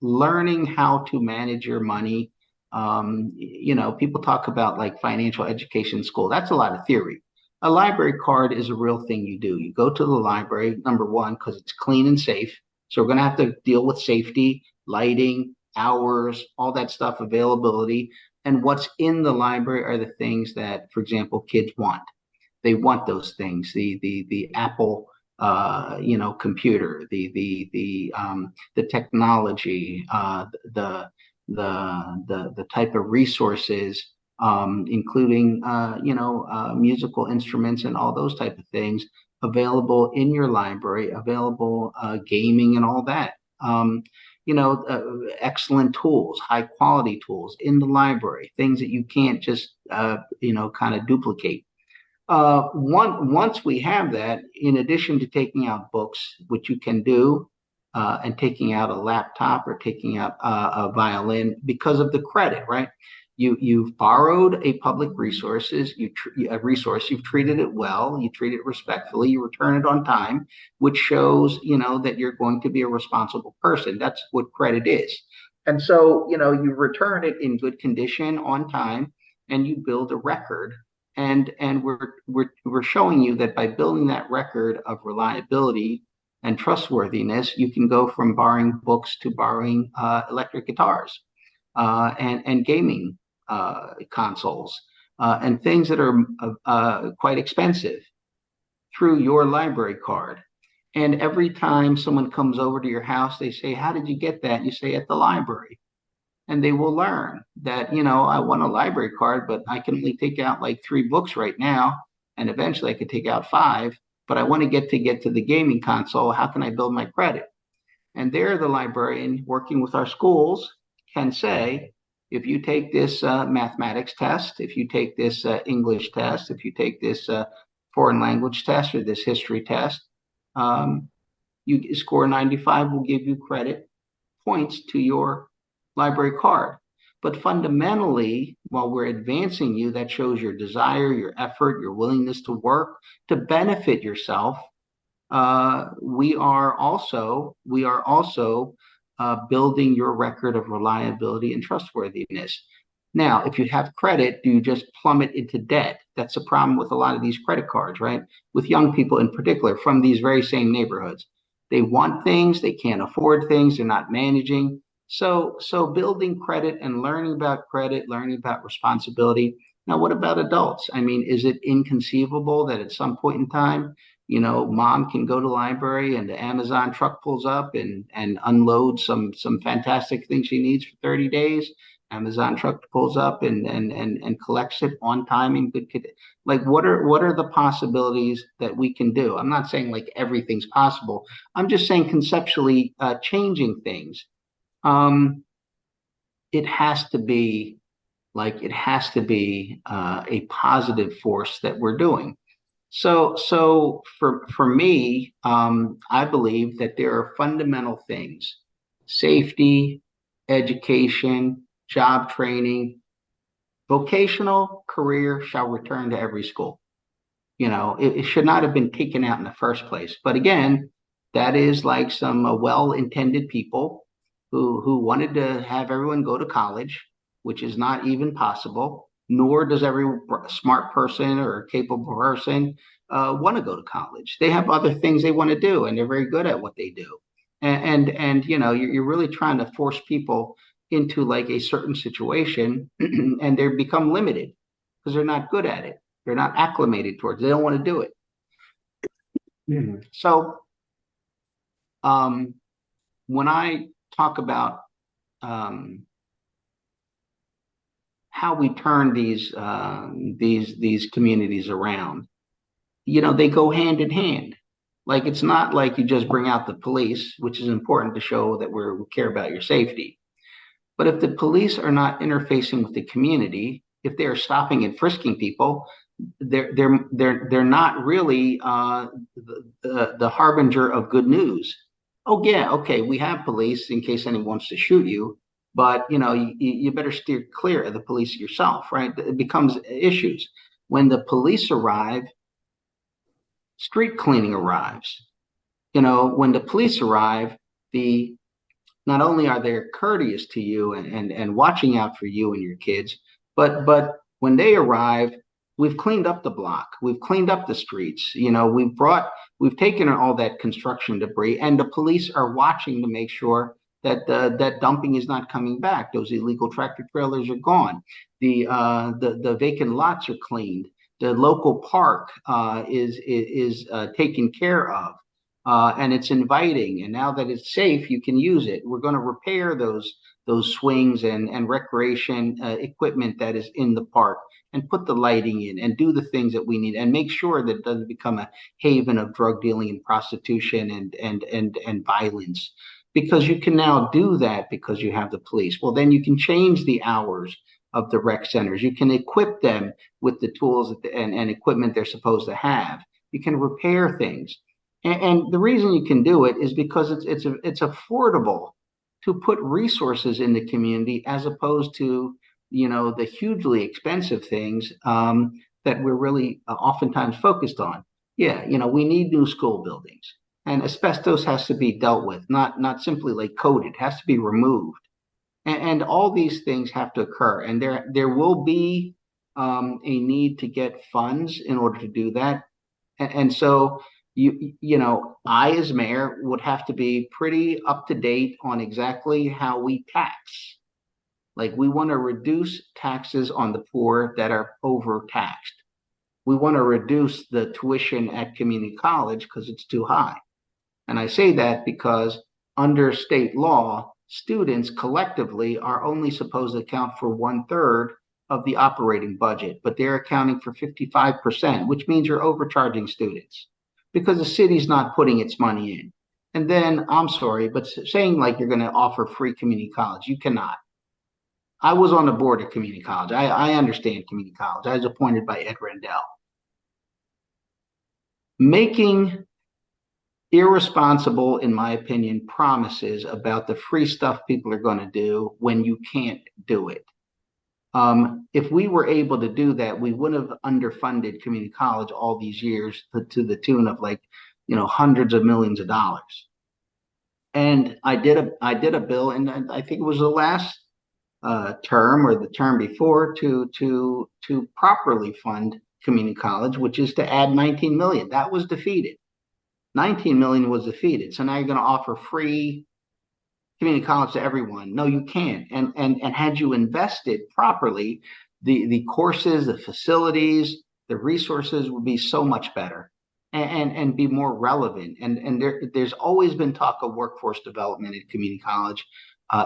Learning how to manage your money. People talk about like financial education in school. That's a lot of theory. A library card is a real thing you do. You go to the library, number one, because it's clean and safe. So we're going to have to deal with safety, lighting, hours, all that stuff, availability. And what's in the library are the things that, for example, kids want. They want those things. The Apple computer, the technology, the type of resources, including musical instruments and all those type of things available in your library, available gaming and all that. Excellent tools, high quality tools in the library, things that you can't just kind of duplicate. Once we have that, in addition to taking out books, which you can do, and taking out a laptop or taking out a violin because of the credit, right? You've borrowed a public resources, a resource, you've treated it well, you treat it respectfully, you return it on time, which shows that you're going to be a responsible person. That's what credit is. And so you return it in good condition on time, and you build a record. And we're showing you that by building that record of reliability and trustworthiness, you can go from borrowing books to borrowing electric guitars, and gaming consoles, and things that are quite expensive through your library card. And every time someone comes over to your house, they say, "How did you get that?" You say, "At the library." And they will learn that, I want a library card, but I can only take out like 3 books right now. And eventually I could take out 5, but I want to get to the gaming console. How can I build my credit? And there, the librarian working with our schools can say, if you take this mathematics test, if you take this English test, if you take this foreign language test or this history test, you score 95, will give you credit points to your library card. But fundamentally, while we're advancing you, that shows your desire, your effort, your willingness to work to benefit yourself. We are also building your record of reliability and trustworthiness. Now, if you have credit, do you just plummet into debt? That's the problem with a lot of these credit cards, right? With young people in particular from these very same neighborhoods. They want things, they can't afford things, they're not managing. So building credit and learning about credit, learning about responsibility. Now, what about adults? I mean, is it inconceivable that at some point in time, mom can go to the library and the Amazon truck pulls up and unloads some fantastic things she needs for 30 days? Amazon truck pulls up and collects it on time in good condition. Like, what are the possibilities that we can do? I'm not saying like everything's possible. I'm just saying conceptually changing things. It has to be a positive force that we're doing. So for me, I believe that there are fundamental things: safety, education, job training, vocational career shall return to every school. It should not have been taken out in the first place. But again, that is like some well-intended people who wanted to have everyone go to college, which is not even possible, nor does every smart person or capable person want to go to college. They have other things they want to do, and they're very good at what they do. And you're really trying to force people into like a certain situation, and they become limited because they're not good at it. They're not acclimated towards it. They don't want to do it. So when I talk about how we turn these communities around, they go hand in hand. Like, it's not like you just bring out the police, which is important to show that we care about your safety. But if the police are not interfacing with the community, if they're stopping and frisking people, they're not really the harbinger of good news. Oh yeah, okay, we have police in case anyone wants to shoot you, but you better steer clear of the police yourself, right? It becomes issues when the police arrive. Street cleaning arrives. When the police arrive, the not only are they courteous to you and watching out for you and your kids, but when they arrive, we've cleaned up the block, we've cleaned up the streets, we've taken all that construction debris, and the police are watching to make sure that dumping is not coming back. Those illegal tractor trailers are gone. The vacant lots are cleaned. the local park is taken care of, and it's inviting. And now that it's safe, you can use it. We're going to repair those swings and recreation equipment that is in the park, and put the lighting in, and do the things that we need, and make sure that it doesn't become a haven of drug dealing and prostitution and violence. Because you can now do that because you have the police. Well, then you can change the hours of the rec centers. You can equip them with the tools and equipment they're supposed to have. You can repair things. And the reason you can do it is because it's affordable to put resources in the community, as opposed to, the hugely expensive things that we're really oftentimes focused on. Yeah, we need new school buildings, and asbestos has to be dealt with, not simply like coated, it has to be removed, and all these things have to occur, and there will be a need to get funds in order to do that. And so I as mayor would have to be pretty up to date on exactly how we tax. Like, we want to reduce taxes on the poor that are overtaxed. We want to reduce the tuition at community college because it's too high. And I say that because under state law, students collectively are only supposed to account for 1/3 of the operating budget, but they're accounting for 55%, which means you're overcharging students because the city's not putting its money in. And then, I'm sorry, but saying like you're going to offer free community college, you cannot. I was on the board of community college. I understand community college. I was appointed by Ed Rendell. Making irresponsible, in my opinion, promises about the free stuff people are going to do when you can't do it. If we were able to do that, we would have underfunded community college all these years to the tune of, like, hundreds of millions of dollars. And I did a bill, and I think it was the last term or the term before, to properly fund community college, which is to add 19 million. That was defeated. 19 million was defeated. So now you're going to offer free community college to everyone. No, you can't. And had you invested properly, the courses, the facilities, the resources would be so much better, and be more relevant. And there's always been talk of workforce development at community college.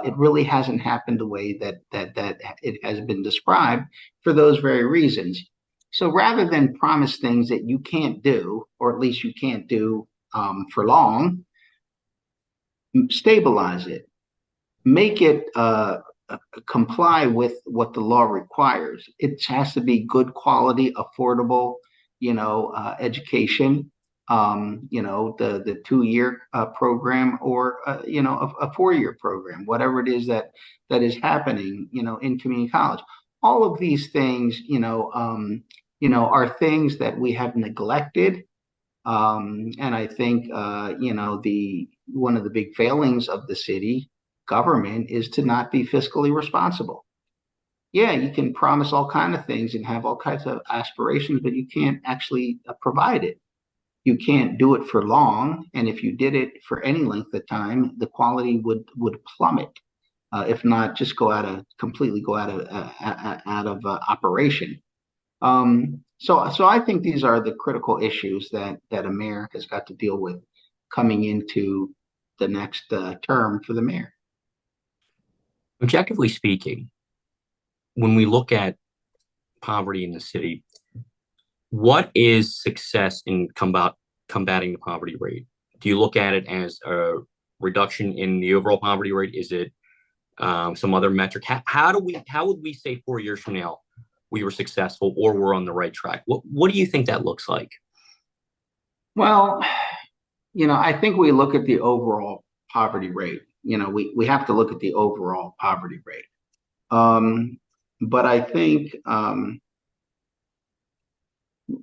It really hasn't happened the way that it has been described, for those very reasons. So rather than promise things that you can't do, or at least you can't do for long, stabilize it, make it comply with what the law requires. It has to be good quality, affordable, education. The 2-year program, or a 4-year program, whatever it is that is happening, in community college. All of these things, are things that we have neglected. And I think, the one of the big failings of the city government is to not be fiscally responsible. Yeah, you can promise all kinds of things and have all kinds of aspirations, but you can't actually provide it. You can't do it for long, and if you did it for any length of time, the quality would plummet, if not just completely go out of operation. So I think these are the critical issues that a mayor has got to deal with coming into the next term for the mayor. Objectively speaking, when we look at poverty in the city, what is success in combating the poverty rate? Do you look at it as a reduction in the overall poverty rate? Is it some other metric? How would we say 4 years from now we were successful, or we're on the right track? What do you think that looks like? Well, I think we look at the overall poverty rate. We have to look at the overall poverty rate. But I think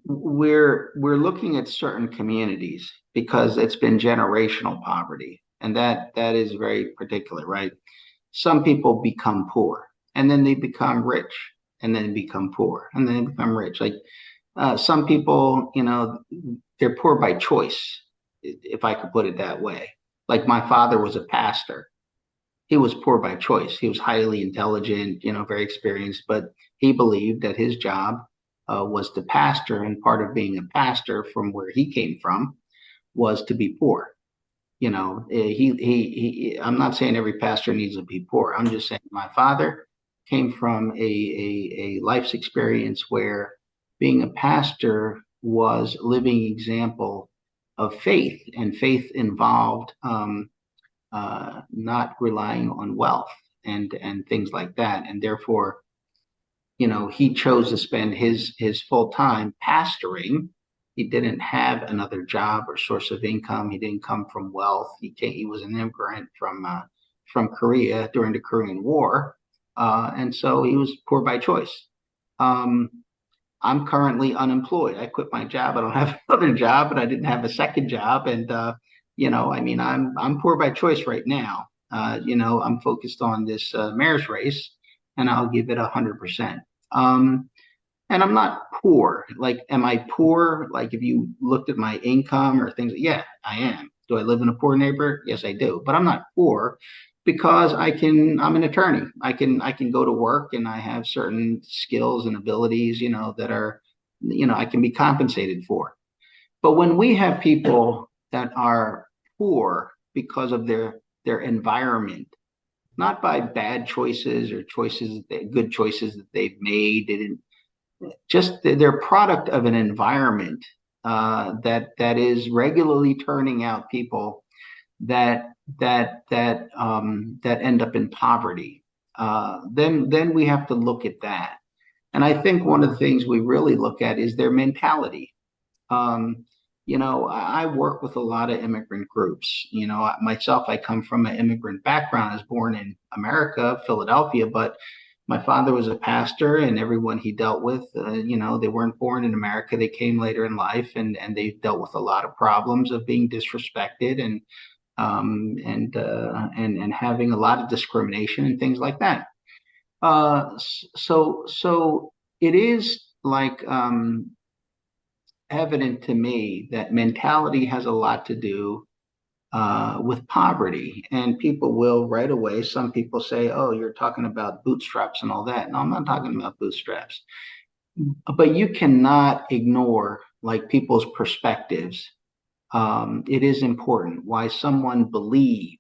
we're looking at certain communities because it's been generational poverty, and that is very particular, right? Some people become poor, and then they become rich, and then become poor, and then they become rich. Like, some people, they're poor by choice, if I could put it that way. Like, my father was a pastor. He was poor by choice. He was highly intelligent, very experienced, but he believed that his job was to pastor, and part of being a pastor from where he came from was to be poor. I'm not saying every pastor needs to be poor. I'm just saying my father came from a life's experience where being a pastor was a living example of faith, and faith involved not relying on wealth and things like that. And therefore, he chose to spend his full time pastoring. He didn't have another job or source of income. He didn't come from wealth. He was an immigrant from Korea during the Korean War, and so he was poor by choice. Um, I'm currently unemployed. I quit my job. I don't have another job, and I didn't have a second job. And I mean, I'm poor by choice right now. I'm focused on this mayor's race, and I'll give it 100%. Um, and I'm not poor. Like, am I poor? Like, if you looked at my income or things, yeah, I am. Do I live in a poor neighborhood? Yes, I do. But I'm not poor because I'm an attorney. I can go to work, and I have certain skills and abilities, that are, I can be compensated for. But when we have people that are poor because of their environment, not by bad choices or good choices that they've made, they didn't, just they're product of an environment that is regularly turning out people that end up in poverty. Then we have to look at that. And I think one of the things we really look at is their mentality. Um, I work with a lot of immigrant groups. Myself, I come from an immigrant background. I was born in America, Philadelphia, but my father was a pastor, and everyone he dealt with, they weren't born in America. They came later in life, and they dealt with a lot of problems of being disrespected and having a lot of discrimination and things like that. So it is like evident to me that mentality has a lot to do with poverty. And people will right away, some people say, oh, you're talking about bootstraps and all that. No, I'm not talking about bootstraps. But you cannot ignore like people's perspectives. It is important why someone believe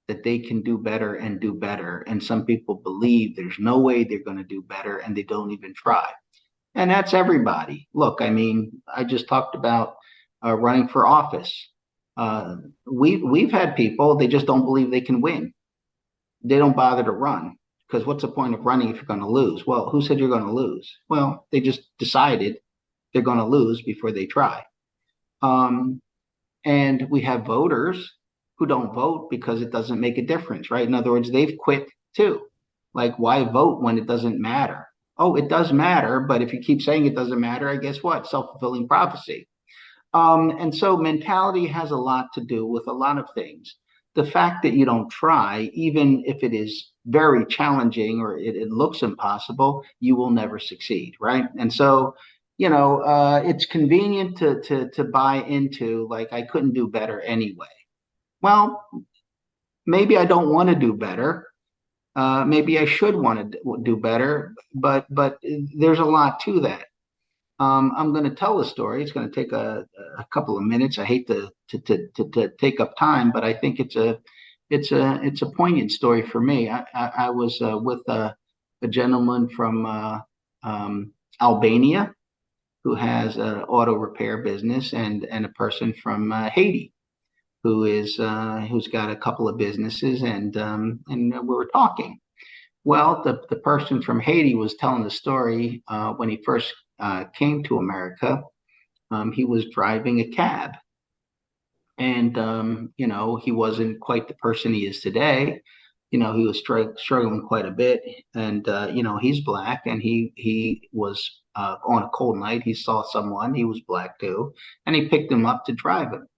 that they can do better and do better. And some people believe there's no way they're going to do better and they don't even try. And that's everybody. Look, I mean, I just talked about running for office. Uh, we've had people, they just don't believe they can win. They don't bother to run because what's the point of running if you're going to lose? Well, who said you're going to lose? Well, they just decided they're going to lose before they try. Um, and we have voters who don't vote because it doesn't make a difference, right? In other words, they've quit too. Like, why vote when it doesn't matter? Oh, it does matter, but if you keep saying it doesn't matter, I guess what? Self-fulfilling prophecy. And so mentality has a lot to do with a lot of things. The fact that you don't try, even if it is very challenging or it looks impossible, you will never succeed, right? And so, it's convenient to buy into like I couldn't do better anyway. Well, maybe I don't want to do better. Maybe I should want to do better, but there's a lot to that. I'm going to tell a story. It's going to take a couple of minutes. I hate to take up time, but I think it's a poignant story for me. I was with a gentleman from Albania who has an auto repair business, and a person from Haiti who's got a couple of businesses, and we were talking. Well, the person from Haiti was telling the story when he first came to America. He was driving a cab, and he wasn't quite the person he is today. He was struggling quite a bit, and he's black, and he was on a cold night. He saw someone. He was black too, and he picked him up to drive him.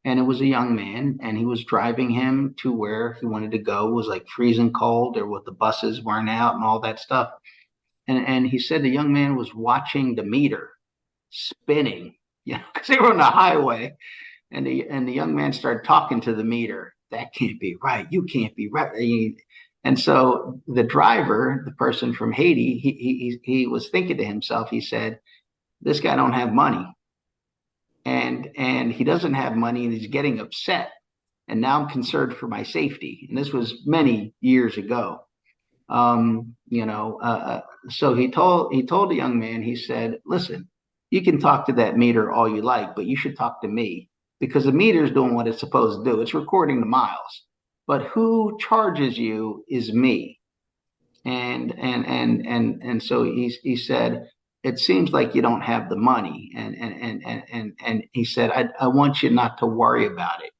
And it was a young man, and he was driving him to where he wanted to go. It was like freezing cold, or what the buses weren't out and all that stuff. And he said the young man was watching the meter spinning, because they were on the highway. And the young man started talking to the meter. That can't be right. You can't be right. And so the driver, the person from Haiti, he was thinking to himself, he said, this guy don't have money, and he doesn't have money, and he's getting upset. And now I'm concerned for my safety. And this was many years ago. So he told the young man, he said, listen, you can talk to that meter all you like, but you should talk to me because the meter is doing what it's supposed to do. It's recording the miles, but who charges you is me. And so he said, it seems like you don't have the money. And he said, I want you not to worry about it.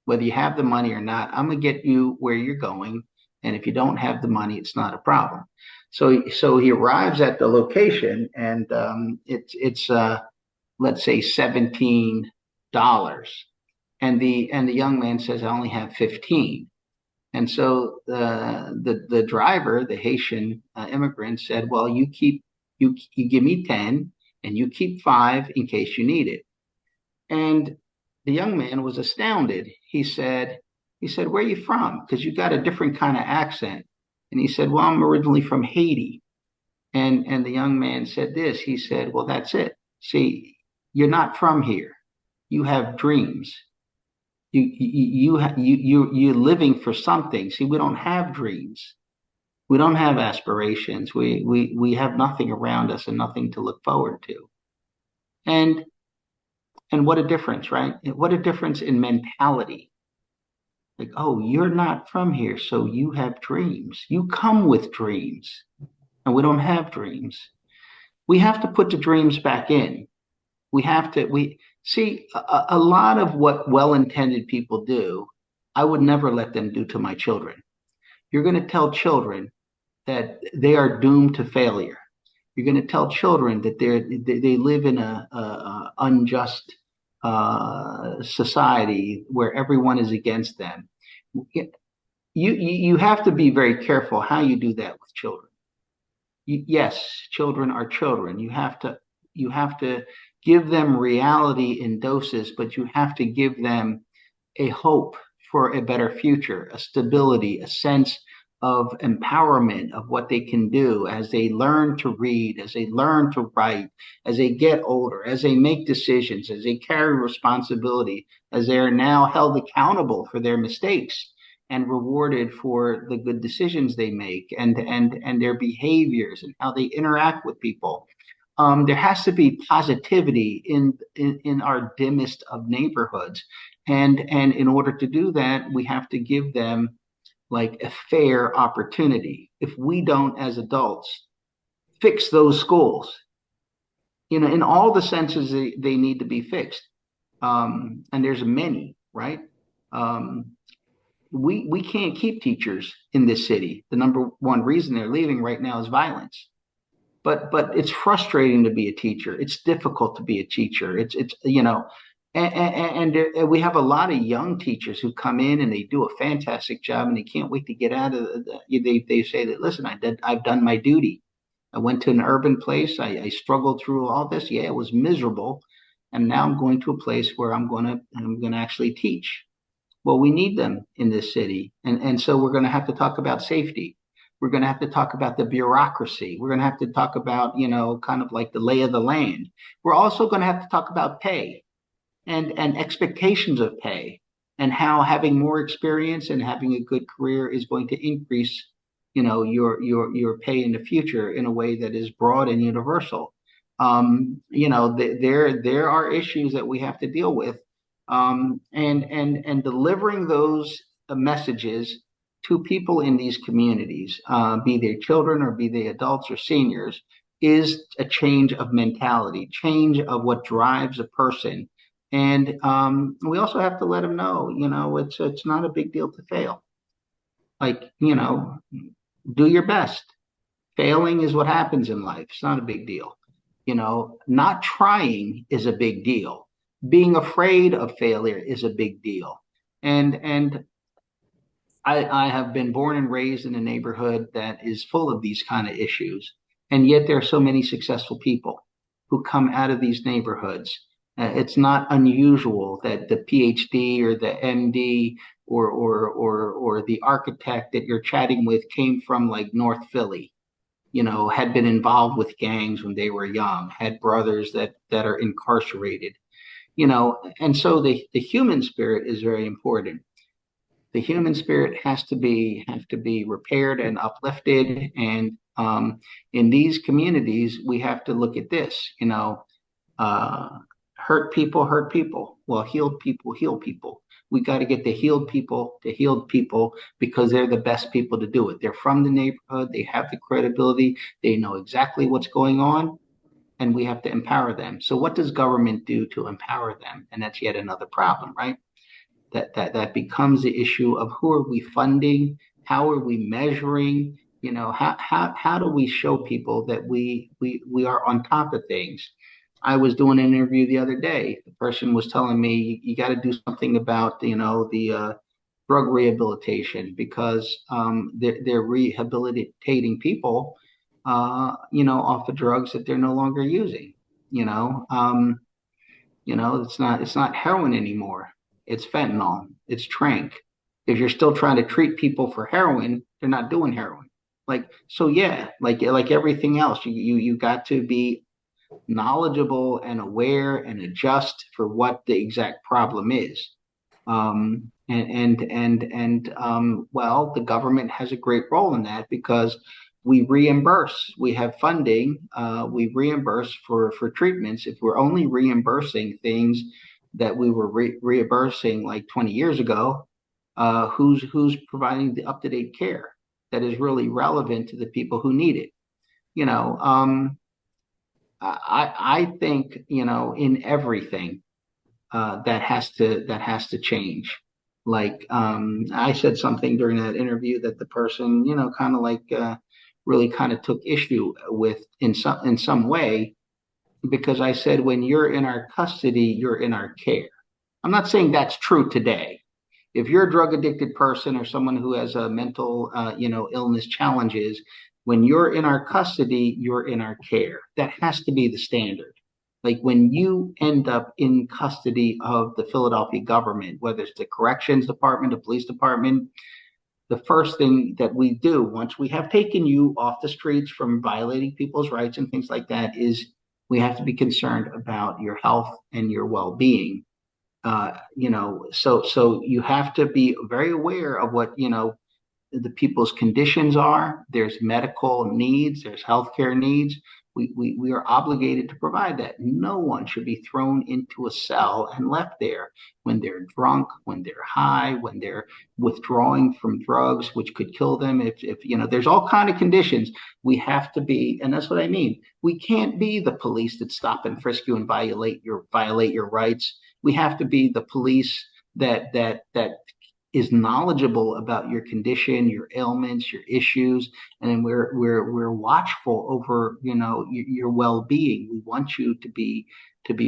Whether you have the money or not, I'm gonna get you where you're going. And if you don't have the money, it's not a problem. So he arrives at the location, and it's let's say $17, and the young man says, I only have 15. And so the driver, the Haitian immigrant, said, well, you give me 10, and you keep 5 in case you need it. And the young man was astounded. He said, where are you from? Because you got a different kind of accent. And he said, well, I'm originally from Haiti. And the young man said this. He said, well, that's it. See, you're not from here. You have dreams. You're living for something. See, we don't have dreams. We don't have aspirations. We have nothing around us and nothing to look forward to. And and what a difference, right? What a difference in mentality. Like, oh, you're not from here, so you have dreams. You come with dreams, and we don't have dreams. We have to put the dreams back in. We see a lot of what well-intended people do. I would never let them do to my children. You're going to tell children that they are doomed to failure. You're going to tell children that they live in a unjust society where everyone is against them. You have to be very careful how you do that with children. Yes, children are children. You have to give them reality in doses, but you have to give them a hope for a better future, a stability, a sense of empowerment of what they can do as they learn to read, as they learn to write, as they get older, as they make decisions, as they carry responsibility, as they are now held accountable for their mistakes and rewarded for the good decisions they make and their behaviors and how they interact with people. There has to be positivity in our dimmest of neighborhoods, and in order to do that, we have to give them like a fair opportunity. If we don't, as adults, fix those schools, in all the senses they need to be fixed, and there's many, right? Um, we can't keep teachers in this city. The number one reason they're leaving right now is violence. But it's frustrating to be a teacher. It's difficult to be a teacher. And we have a lot of young teachers who come in and they do a fantastic job and they can't wait to get out of they say that, listen, I've done my duty. I went to an urban place. I struggled through all this. Yeah, it was miserable, and now I'm going to a place where I'm gonna actually teach. Well, we need them in this city. And so we're going to have to talk about safety. We're going to have to talk about the bureaucracy. We're going to have to talk about, kind of like the lay of the land. We're also going to have to talk about pay and expectations of pay, and how having more experience and having a good career is going to increase, your pay in the future in a way that is broad and universal. There are issues that we have to deal with, and delivering those messages to people in these communities, be they children or be they adults or seniors, is a change of mentality, change of what drives a person. And we also have to let them know, it's not a big deal to fail. Like, do your best. Failing is what happens in life. It's not a big deal. Not trying is a big deal. Being afraid of failure is a big deal. And I have been born and raised in a neighborhood that is full of these kind of issues. And yet there are so many successful people who come out of these neighborhoods. It's not unusual that the PhD or the MD or the architect that you're chatting with came from like North Philly, had been involved with gangs when they were young, had brothers that are incarcerated, and so the human spirit is very important. The human spirit has to be repaired and uplifted, and in these communities we have to look at this, uh, hurt people. Well, healed people heal people. We got to get the healed people to healed people because they're the best people to do it. They're from the neighborhood, they have the credibility, they know exactly what's going on, and we have to empower them. So, what does government do to empower them? And that's yet another problem, right? That becomes the issue of who are we funding, how are we measuring, how do we show people that we are on top of things. I was doing an interview the other day. The person was telling me you got to do something about the drug rehabilitation because they're rehabilitating people off of drugs that they're no longer using. you know um, it's not heroin anymore. It's fentanyl. It's trank. If you're still trying to treat people for heroin, they're not doing heroin. Like so, yeah. Like everything else, you got to be knowledgeable and aware and adjust for what the exact problem is. Well, the government has a great role in that because we reimburse. We have funding. We reimburse for treatments. If we're only reimbursing things that we were reimbursing like 20 years ago, who's providing the up-to-date care that is really relevant to the people who need it? You know, I think in everything that has to change. Like I said something during that interview that the person kind of like really kind of took issue with in some way because I said when you're in our custody, you're in our care. I'm not saying that's true today. If you're a drug addicted person or someone who has a mental illness challenges, when you're in our custody, you're in our care. That has to be the standard. Like when you end up in custody of the Philadelphia government, whether it's the corrections department, the police department, the first thing that we do once we have taken you off the streets from violating people's rights and things like that is we have to be concerned about your health and your well-being. So you have to be very aware of what the people's conditions are. There's medical needs, there's healthcare needs. We are obligated to provide that. No one should be thrown into a cell and left there when they're drunk, when they're high, when they're withdrawing from drugs, which could kill them. If there's all kind of conditions. We have to be, and that's what I mean. We can't be the police that stop and frisk you and violate your rights. We have to be the police that is knowledgeable about your condition, your ailments, your issues, and then we're watchful over your well-being. We want you to be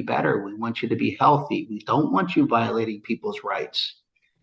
better. We want you to be healthy. We don't want you violating people's rights.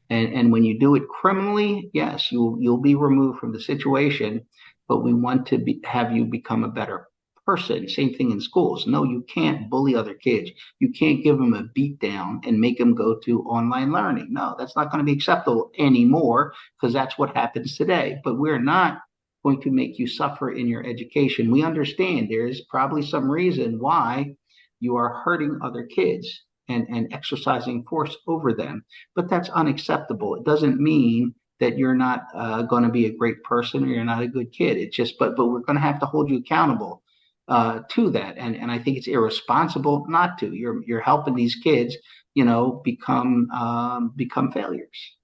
And when you do it criminally, yes, you'll be removed from the situation, but we want to have you become a better person. Same thing in schools. No, you can't bully other kids. You can't give them a beat down and make them go to online learning. No, that's not going to be acceptable anymore because that's what happens today. But we're not going to make you suffer in your education. We understand there is probably some reason why you are hurting other kids and exercising force over them, but that's unacceptable. It doesn't mean that you're not going to be a great person or you're not a good kid. It's just, but we're going to have to hold you accountable to that, and I think it's irresponsible not to. You're helping these kids, become failures.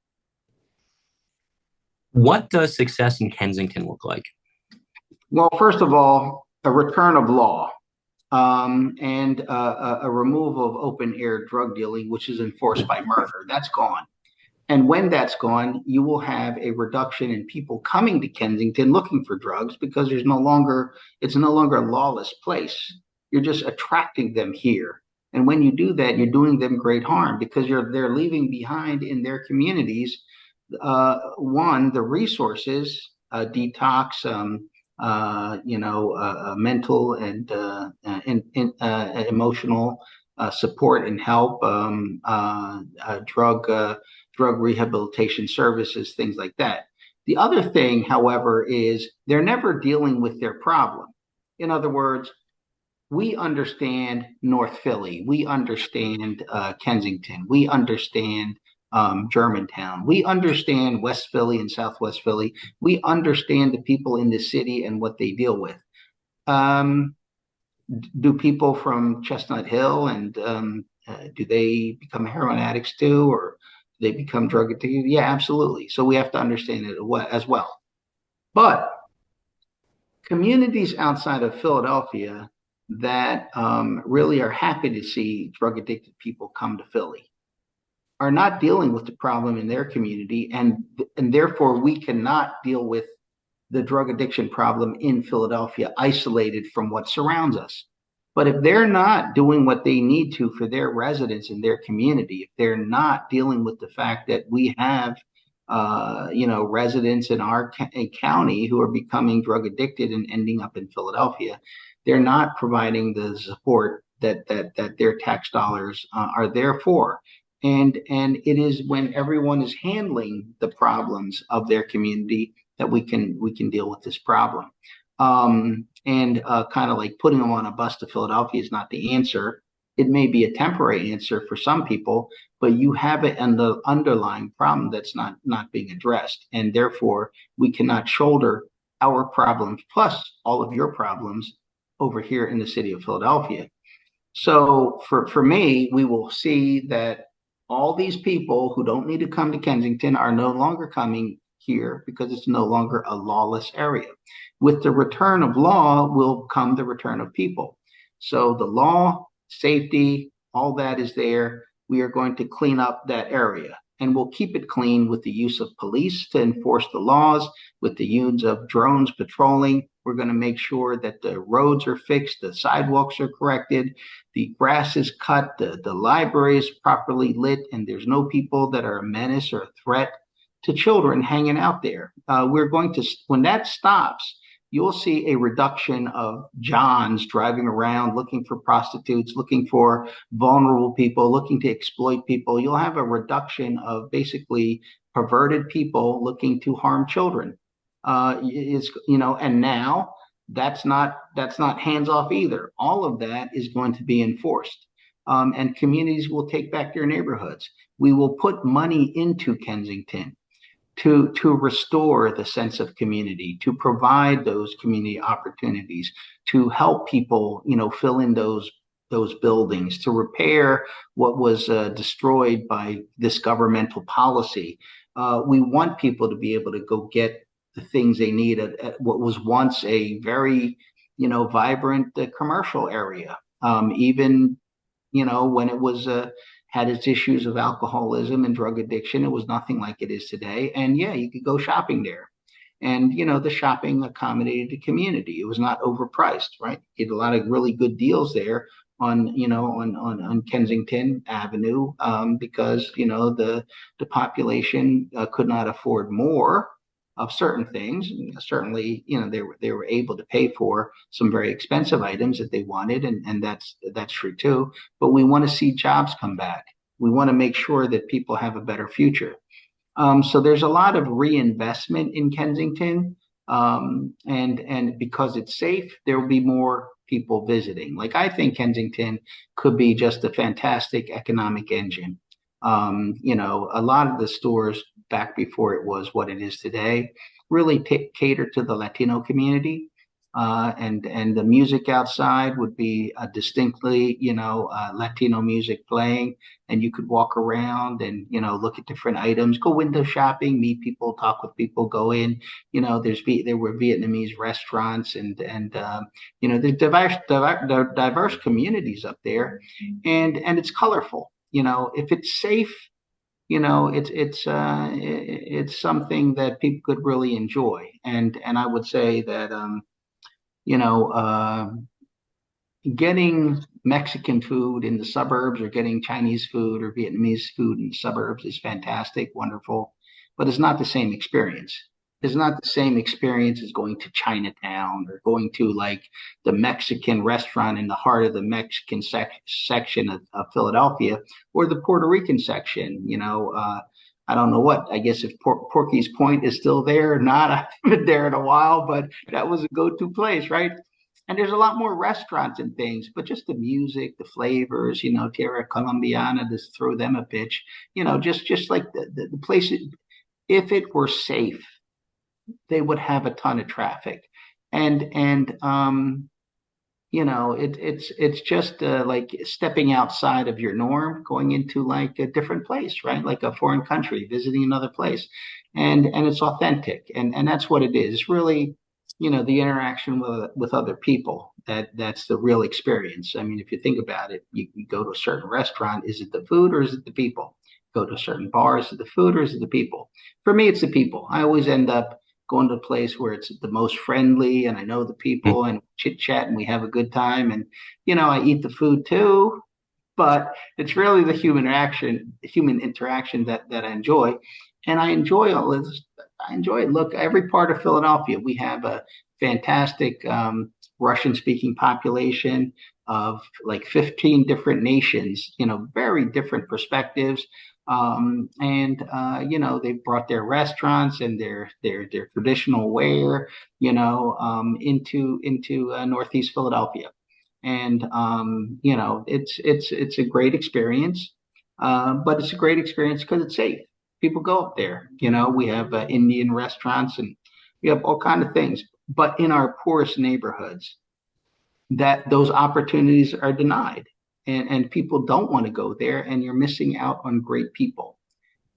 What does success in Kensington look like? Well, first of all, a return of law, and a removal of open air drug dealing, which is enforced by murder. That's gone. And when that's gone, you will have a reduction in people coming to Kensington looking for drugs because it's no longer a lawless place. You're just attracting them here. And when you do that, you're doing them great harm because they're leaving behind in their communities, one, the resources, detox, mental and emotional support and help, drug rehabilitation services, things like that. The other thing, however, is they're never dealing with their problem. In other words, we understand North Philly, we understand Kensington, we understand Germantown, we understand West Philly and Southwest Philly, we understand the people in the city and what they deal with. Um, do people from Chestnut Hill and do they become heroin addicts too, or do they become drug addicted? Yeah, absolutely. So we have to understand it as well. But communities outside of Philadelphia that really are happy to see drug addicted people come to Philly are not dealing with the problem in their community, and therefore we cannot deal with the drug addiction problem in Philadelphia isolated from what surrounds us. But if they're not doing what they need to for their residents in their community, if they're not dealing with the fact that we have, residents in our county who are becoming drug addicted and ending up in Philadelphia, they're not providing the support that their tax dollars are there for. And it is when everyone is handling the problems of their community that we can deal with this problem. And kind of like putting them on a bus to Philadelphia is not the answer. It may be a temporary answer for some people, but you have it in the underlying problem that's not being addressed, and therefore we cannot shoulder our problems plus all of your problems over here in the city of Philadelphia. So for me, we will see that all these people who don't need to come to Kensington are no longer coming here because it's no longer a lawless area. With the return of law will come the return of people. So the law, safety, all that is there. We are going to clean up that area. And we'll keep it clean with the use of police to enforce the laws, with the use of drones patrolling. We're going to make sure that the roads are fixed, the sidewalks are corrected, the grass is cut, the library is properly lit, and there's no people that are a menace or a threat to children hanging out there. We're going to, when that stops, you'll see a reduction of Johns driving around looking for prostitutes, looking for vulnerable people, looking to exploit people. You'll have a reduction of basically perverted people looking to harm children. And now that's not hands off either. All of that is going to be enforced. And communities will take back their neighborhoods. We will put money into Kensington to restore the sense of community, to provide those community opportunities, to help people, fill in those buildings, to repair what was destroyed by this governmental policy. We want people to be able to go get the things they need at what was once a very, vibrant commercial area. Even when it was had its issues of alcoholism and drug addiction, it was nothing like it is today. And yeah, you could go shopping there. And the shopping accommodated the community. It was not overpriced, right? You had a lot of really good deals there on Kensington Avenue, because the population could not afford more of certain things. Certainly, they were able to pay for some very expensive items that they wanted, and that's true too. But we want to see jobs come back. We want to make sure that people have a better future. So there's a lot of reinvestment in Kensington, and because it's safe, there will be more people visiting. Like I think Kensington could be just a fantastic economic engine. A lot of the stores back before it was what it is today really cater to the Latino community. And the music outside would be distinctly, Latino music playing, and you could walk around and look at different items, go window shopping, meet people, talk with people, go in. There were Vietnamese restaurants, and there's diverse communities up there, and it's colorful. If it's safe, it's something that people could really enjoy, and I would say that you know, uh, getting Mexican food in the suburbs or getting Chinese food or Vietnamese food in the suburbs is fantastic, wonderful, but it's not the same experience. It's not the same experience as going to Chinatown or going to like the Mexican restaurant in the heart of the Mexican section of Philadelphia or the Puerto Rican section. I don't know what. I guess if Porky's Point is still there or not, I haven't been there in a while, but that was a go-to place, right? And there's a lot more restaurants and things, but just the music, the flavors, Tierra Colombiana, just throw them a pitch, just like the place. If it were safe, they would have a ton of traffic. And it's just like stepping outside of your norm, going into like a different place, right? Like a foreign country, visiting another place, and it's authentic, and that's what it is. It's really, the interaction with other people, that's the real experience. I mean, if you think about it, you go to a certain restaurant, is it the food or is it the people? Go to a certain bar, is it the food or is it the people? For me, it's the people. I always end up going to a place where it's the most friendly and I know the Mm. people and chit chat and we have a good time. And, I eat the food too, but it's really the human interaction that I enjoy. And I enjoy all this. I enjoy it. Look, every part of Philadelphia, we have a fantastic Russian speaking population of like 15 different nations, very different perspectives. They've brought their restaurants and their traditional wear, into Northeast Philadelphia. And it's a great experience, but it's a great experience because it's safe. People go up there. We have Indian restaurants and we have all kind of things. But in our poorest neighborhoods, that those opportunities are denied, and people don't want to go there, and you're missing out on great people.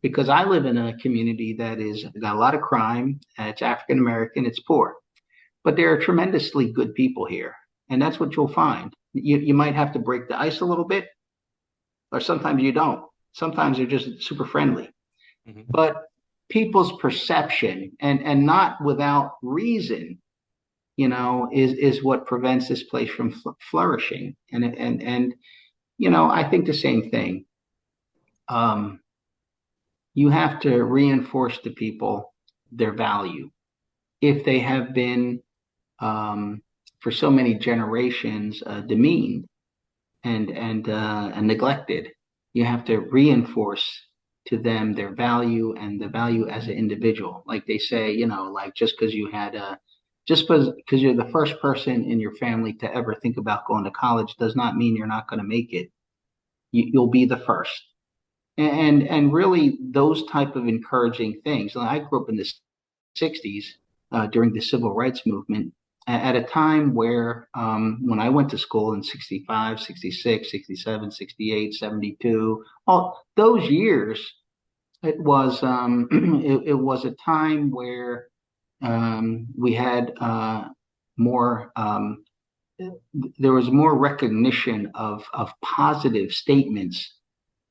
Because I live in a community that is got a lot of crime. It's African American. It's poor, but there are tremendously good people here, and that's what you'll find. You might have to break the ice a little bit, or sometimes you don't. Sometimes they're just super friendly. Mhm. But people's perception, and not without reason, is what prevents this place from flourishing. And I think the same thing. Um, you have to reinforce to people their value if they have been, for so many generations, demeaned and neglected. You have to reinforce to them their value and the value as an individual. Like they say, like just because you're the first person in your family to ever think about going to college does not mean you're not going to make it. You'll be the first. And really those type of encouraging things. I grew up in the 60s, during the civil rights movement, at a time where, when I went to school in 65, 66, 67, 68, 72, all those years, it was it was a time where, we had more there was more recognition of positive statements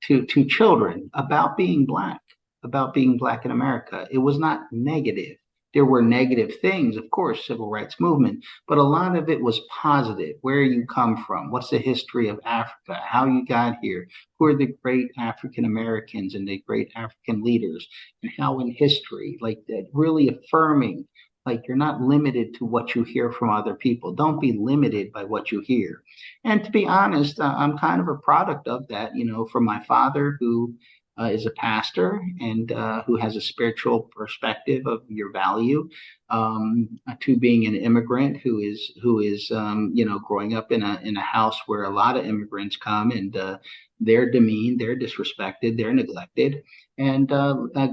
to children about being black in America. It was not negative. There were negative things, of course, civil rights movement, but a lot of it was positive. Where you come from, what's the history of Africa, how you got here, who are the great African Americans and the great African leaders, and how in history, like that, really affirming. Like you're not limited to what you hear from other people. Don't be limited by what you hear. And to be honest, I'm kind of a product of that, from my father, who is a pastor and who has a spiritual perspective of your value, to being an immigrant who is growing up in a house where a lot of immigrants come, and they're demeaned, they're disrespected, they're neglected, and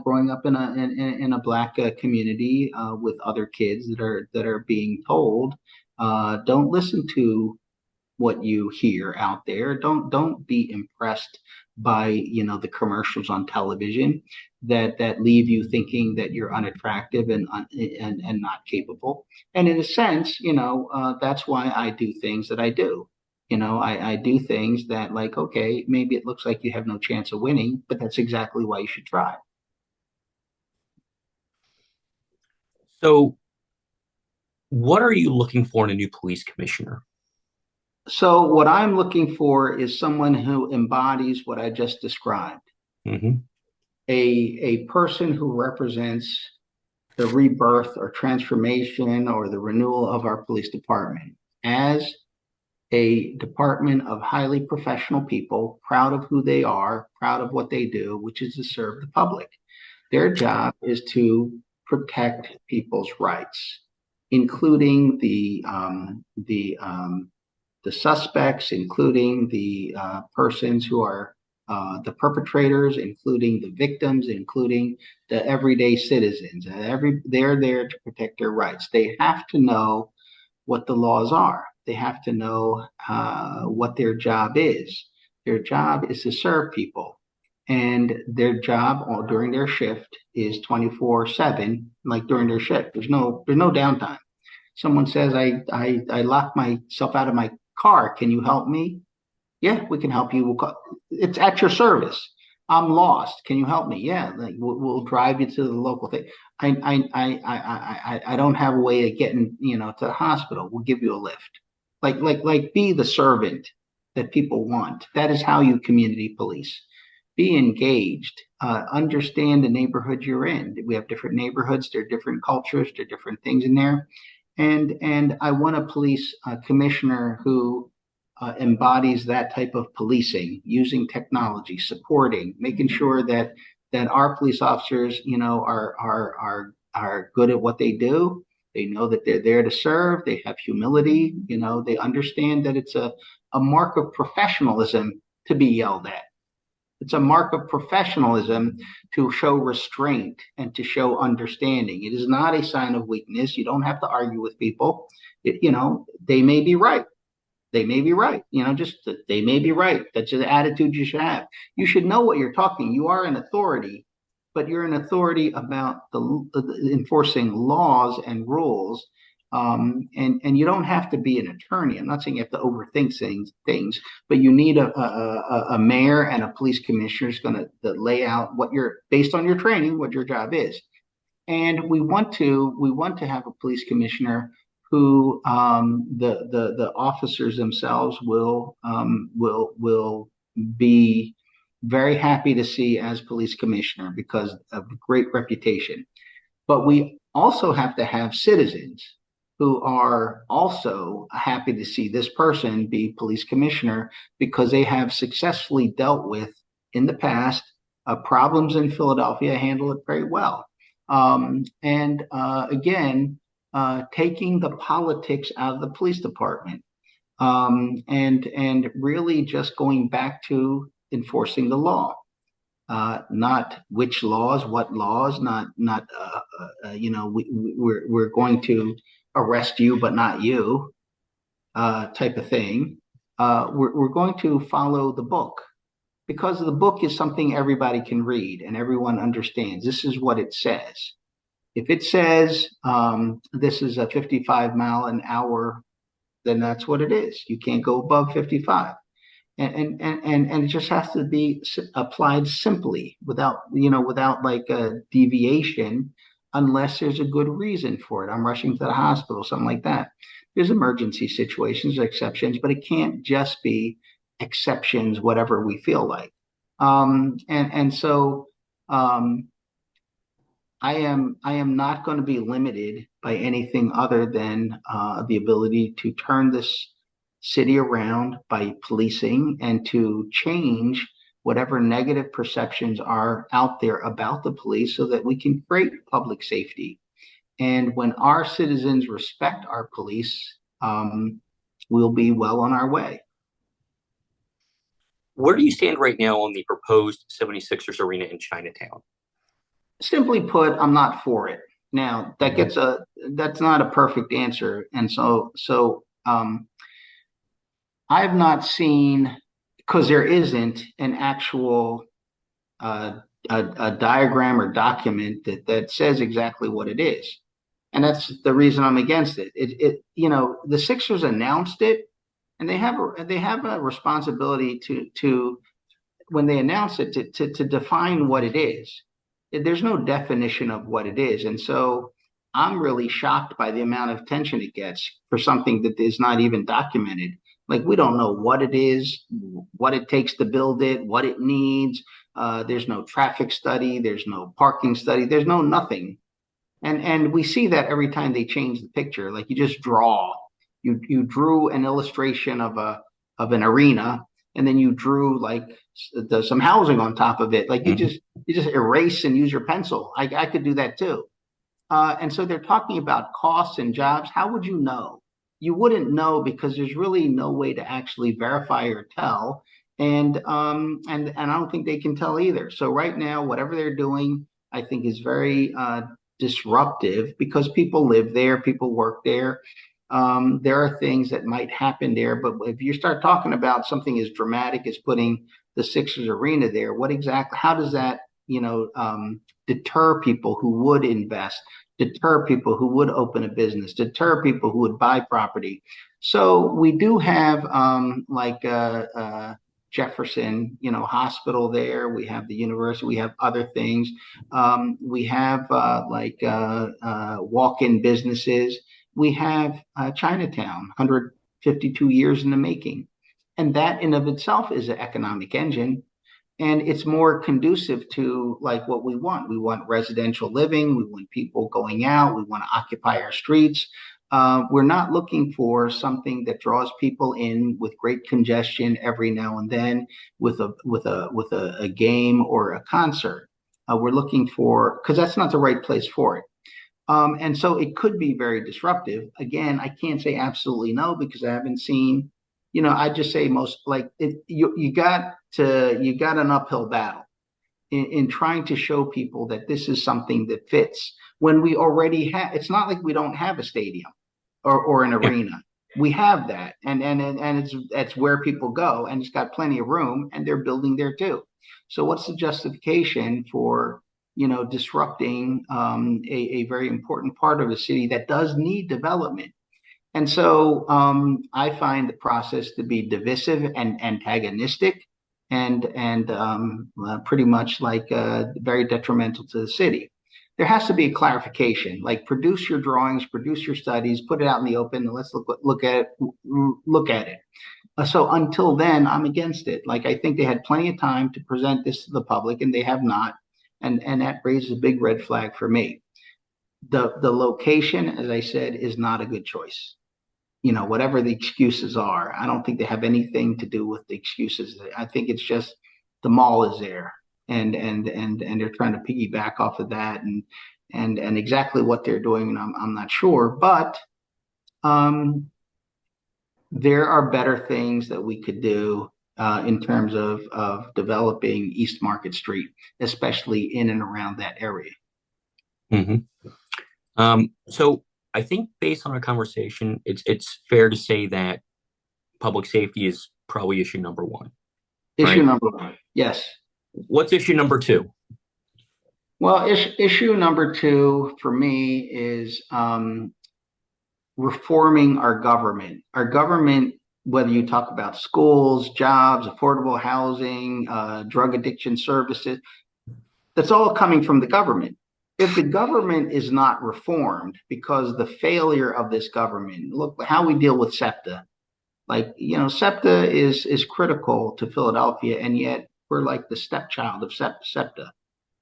growing up in a black community, with other kids that are being told, don't listen to what you hear out there. Don't be impressed by the commercials on television that leave you thinking that you're unattractive and not capable. And in a sense, that's why I do things that I do. I do things that, like, okay, maybe it looks like you have no chance of winning, but that's exactly why you should try. So, what are you looking for in a new police commissioner? So what I'm looking for is someone who embodies what I just described. Hmm. A person who represents the rebirth or transformation or the renewal of our police department as a department of highly professional people, proud of who they are, proud of what they do, which is to serve the public. Their job is to protect people's rights, including the suspects, including the persons who are the perpetrators, including the victims, including the everyday citizens. They're there to protect their rights. They have to know what the laws are. They have to know what their job is. Their job is to serve people, and their job all during their shift is 24/7. Like during their shift, there's no downtime. Someone says, I locked myself out of my car. Can you help me? Yeah, we can help you. It's at your service. I'm lost. Can you help me? Yeah, like we'll drive you to the local thing. I don't have a way of getting, to the hospital. We'll give you a lift. Like be the servant that people want. That is how you community police. Be engaged. Understand the neighborhood you're in. We have different neighborhoods. There are different cultures. There are different things in there. And I want a police commissioner who embodies that type of policing, using technology, supporting, making sure that our police officers, are good at what they do. They know that they're there to serve. They have humility. They understand that it's a mark of professionalism to be yelled at. It's a mark of professionalism to show restraint and to show understanding. It is not a sign of weakness. You don't have to argue with people. They may be right. They may be right. Just they may be right. That's the attitude you should have. You should know what you're talking. You are an authority, but you're an authority about the enforcing laws and rules. And you don't have to be an attorney. I'm not saying you have to overthink things, but you need a mayor and a police commissioner who's going to lay out what you're based on your training, what your job is. And we want to have a police commissioner who the officers themselves will be very happy to see as police commissioner because of great reputation. But we also have to have citizens who are also happy to see this person be police commissioner because they have successfully dealt with in the past problems in Philadelphia, handle it very well. And again, taking the politics out of the police department, and really just going back to enforcing the law, not which laws, what laws, not we're going to arrest you but not you, type of thing. We're going to follow the book because the book is something everybody can read and everyone understands. This is what it says. If it says this is a 55 mile an hour, then that's what it is. You can't go above 55. And it just has to be applied simply without like a deviation, unless there's a good reason for it. I'm rushing to the hospital, something like that. There's emergency situations, exceptions, but it can't just be exceptions, whatever we feel like. And so I am not going to be limited by anything other than the ability to turn this city around by policing and to change whatever negative perceptions are out there about the police so that we can create public safety. And when our citizens respect our police, we'll be well on our way. Where do you stand right now on the proposed 76ers arena in Chinatown? Simply put, I'm not for it. Now that's not a perfect answer, and so I've not seen, because there isn't an actual a diagram or document that says exactly what it is, and that's the reason I'm against it. The Sixers announced it, and they have a responsibility to when they announce it to define what it is. There's no definition of what it is, and so I'm really shocked by the amount of attention it gets for something that is not even documented. Like we don't know what it is, what it takes to build it, what it needs. There's no traffic study, there's no parking study, there's no nothing. And we see that every time they change the picture. Like you just draw, you drew an illustration of an arena, and then you drew like some housing on top of it. Like Mhm. you just erase and use your pencil. I could do that too. And so they're talking about costs and jobs. How would you know? You wouldn't know because there's really no way to actually verify or tell. And I don't think they can tell either. So right now, whatever they're doing, I think is very disruptive because people live there, people work there. There are things that might happen there, but if you start talking about something as dramatic as putting the Sixers arena there, what exactly? How does that, deter people who would invest, deter people who would open a business, deter people who would buy property? So we do have Jefferson, hospital there. We have the university. We have other things. We have walk-in businesses. We have Chinatown, 152 years in the making. And that in of itself is an economic engine. And it's more conducive to like what we want. We want residential living. We want people going out. We want to occupy our streets. We're not looking for something that draws people in with great congestion every now and then with a game or a concert. We're looking for because that's not the right place for it. And so it could be very disruptive. Again, I can't say absolutely no because I haven't seen, I just say most like it, you got an uphill battle in trying to show people that this is something that fits when we already have. It's not like we don't have a stadium or an Yeah. arena. We have that, and it's that's where people go, and it's got plenty of room, and they're building there too. So what's the justification for disrupting a very important part of a city that does need development? And so I find the process to be divisive and antagonistic, and pretty much like very detrimental to the city. There has to be a clarification, like produce your drawings, produce your studies, put it out in the open, and let's look at it. So until then, I'm against it. Like I think they had plenty of time to present this to the public, and they have not, and that raises a big red flag for me. The location, as I said, is not a good choice. Whatever the excuses are, I don't think they have anything to do with the excuses. I think it's just the mall is there, and they're trying to piggyback off of that, and exactly what they're doing, and I'm not sure, but um, there are better things that we could do in terms of developing East Market Street, especially in and around that area. Mhm. So I think based on our conversation, it's fair to say that public safety is probably issue number one, Issue right? number one, yes. What's issue number two? Well, issue number two for me is reforming our government. Our government, whether you talk about schools, jobs, affordable housing, drug addiction services, that's all coming from the government. If the government is not reformed because the failure of this government, look how we deal with SEPTA. Like, SEPTA is critical to Philadelphia, and yet we're like the stepchild of SEPTA.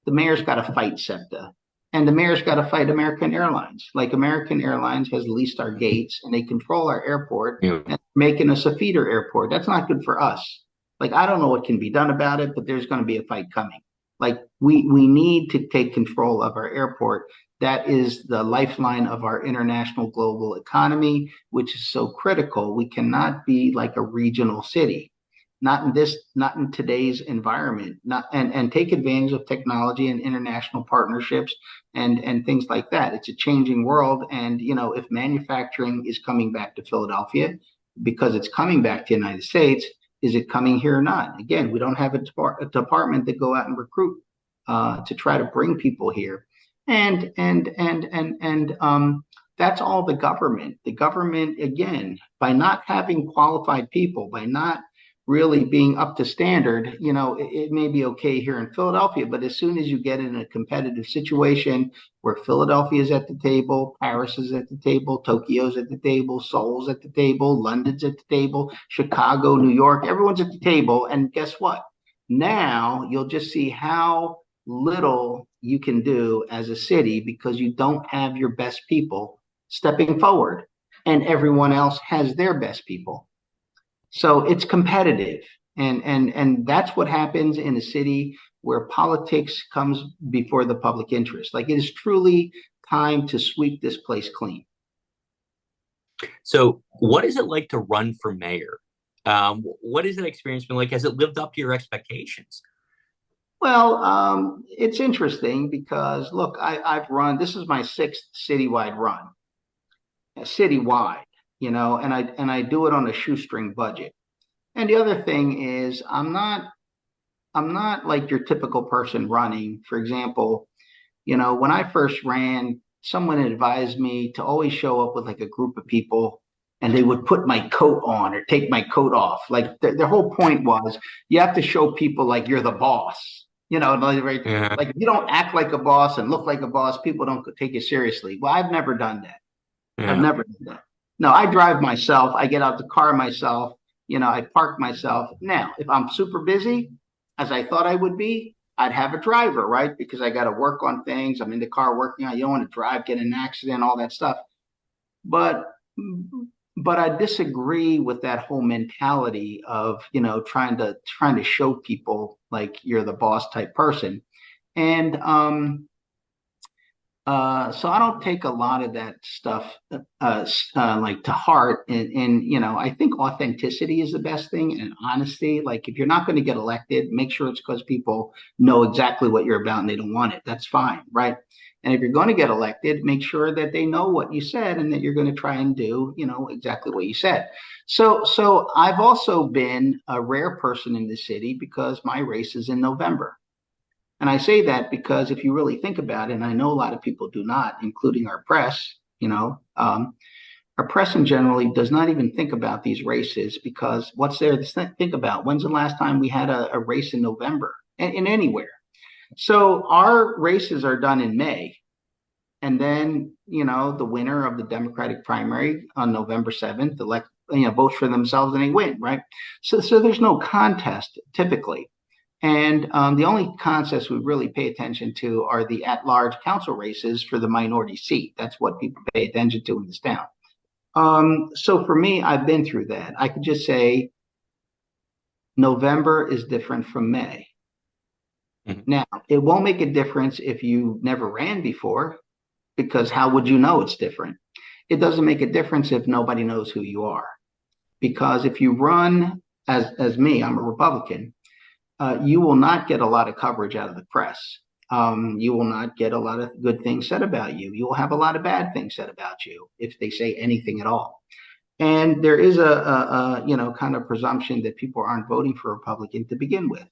The mayor's got to fight SEPTA, and the mayor's got to fight American Airlines. Like American Airlines has leased our gates, and they control our airport You and making us a feeder airport. That's not good for us. Like I don't know what can be done about it, but there's going to be a fight coming. Like we need to take control of our airport. That is the lifeline of our international global economy, which is so critical. We cannot be like a regional city, not in today's environment, not and take advantage of technology and international partnerships and things like that. It's a changing world, and if manufacturing is coming back to Philadelphia because it's coming back to the United States, is it coming here or not? Again, we don't have a department that go out and recruit to try to bring people here, and that's all the government. The government, again, by not having qualified people, by not really being up to standard, it may be okay here in Philadelphia, but as soon as you get in a competitive situation where Philadelphia is at the table, Paris is at the table, Tokyo's at the table, Seoul's at the table, London's at the table, Chicago, New York, everyone's at the table. And guess what? Now you'll just see how little you can do as a city because you don't have your best people stepping forward, and everyone else has their best people. So it's competitive, and that's what happens in a city where politics comes before the public interest. Like, it is truly time to sweep this place clean. So, what is it like to run for mayor? What has that experience been like? Has it lived up to your expectations? Well, it's interesting because look, I've run. This is my sixth citywide run, citywide, and I do it on a shoestring budget. And the other thing is, I'm not like your typical person running. For example, when I first ran, someone advised me to always show up with like a group of people, and they would put my coat on or take my coat off. Like the whole point was you have to show people like you're the boss. Like, Yeah, like if you don't act like a boss and look like a boss, people don't take you seriously. Well, I've never done that. I've yeah. never done that. No, I drive myself. I get out the car myself. I park myself. Now, if I'm super busy, as I thought I would be, I'd have a driver, right? Because I got to work on things. I'm in the car working on. You don't want to drive, get in an accident, all that stuff. But but I disagree with that whole mentality of trying to show people like you're the boss type person. And so I don't take a lot of that stuff like to heart, and I think authenticity is the best thing, and honesty. Like, if you're not going to get elected, make sure it's because people know exactly what you're about and they don't want it. That's fine, right? And if you're going to get elected, make sure that they know what you said and that you're going to try and do, exactly what you said. So I've also been a rare person in the city because my race is in November. And I say that because if you really think about it, and I know a lot of people do not, including our press, our press in generally does not even think about these races because what's there to think about? When's the last time we had a race in November in anywhere? So our races are done in May. And then, the winner of the Democratic primary on November 7th votes for themselves and they win, right? So there's no contest typically. And the only contests we really pay attention to are the at-large council races for the minority seat. That's what people pay attention to in this town. So for me, I've been through that. I could just say November is different from May. Mhm. Now, it won't make a difference if you never ran before, because how would you know it's different? It doesn't make a difference if nobody knows who you are. Because if you run as me, I'm a Republican, you will not get a lot of coverage out of the press. You will not get a lot of good things said about you. You will have a lot of bad things said about you if they say anything at all. And there is a kind of presumption that people aren't voting for a Republican to begin with.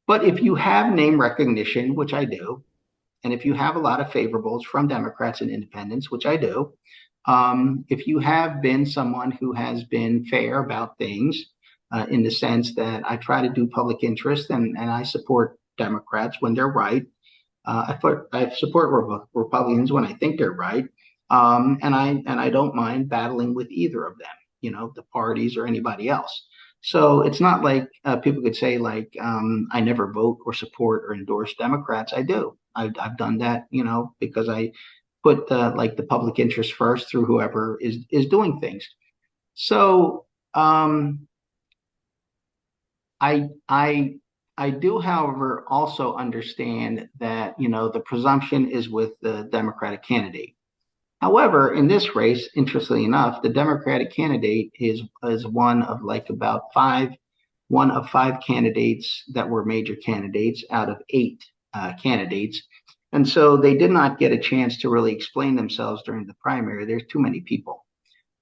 But if you have name recognition, which I do, and if you have a lot of favorables from Democrats and independents, which I do, if you have been someone who has been fair about things, in the sense that I try to do public interest and I support Democrats when they're right. I support Republicans when I think they're right, and I don't mind battling with either of them, the parties or anybody else. So it's not like people could say like I never vote or support or endorse Democrats. I do. I've done that, because I put like the public interest first through whoever is doing things. So I I do, however, also understand that the presumption is with the Democratic candidate. However, in this race, interestingly enough, the Democratic candidate is one of five candidates that were major candidates out of eight candidates. And so they did not get a chance to really explain themselves during the primary. There's too many people.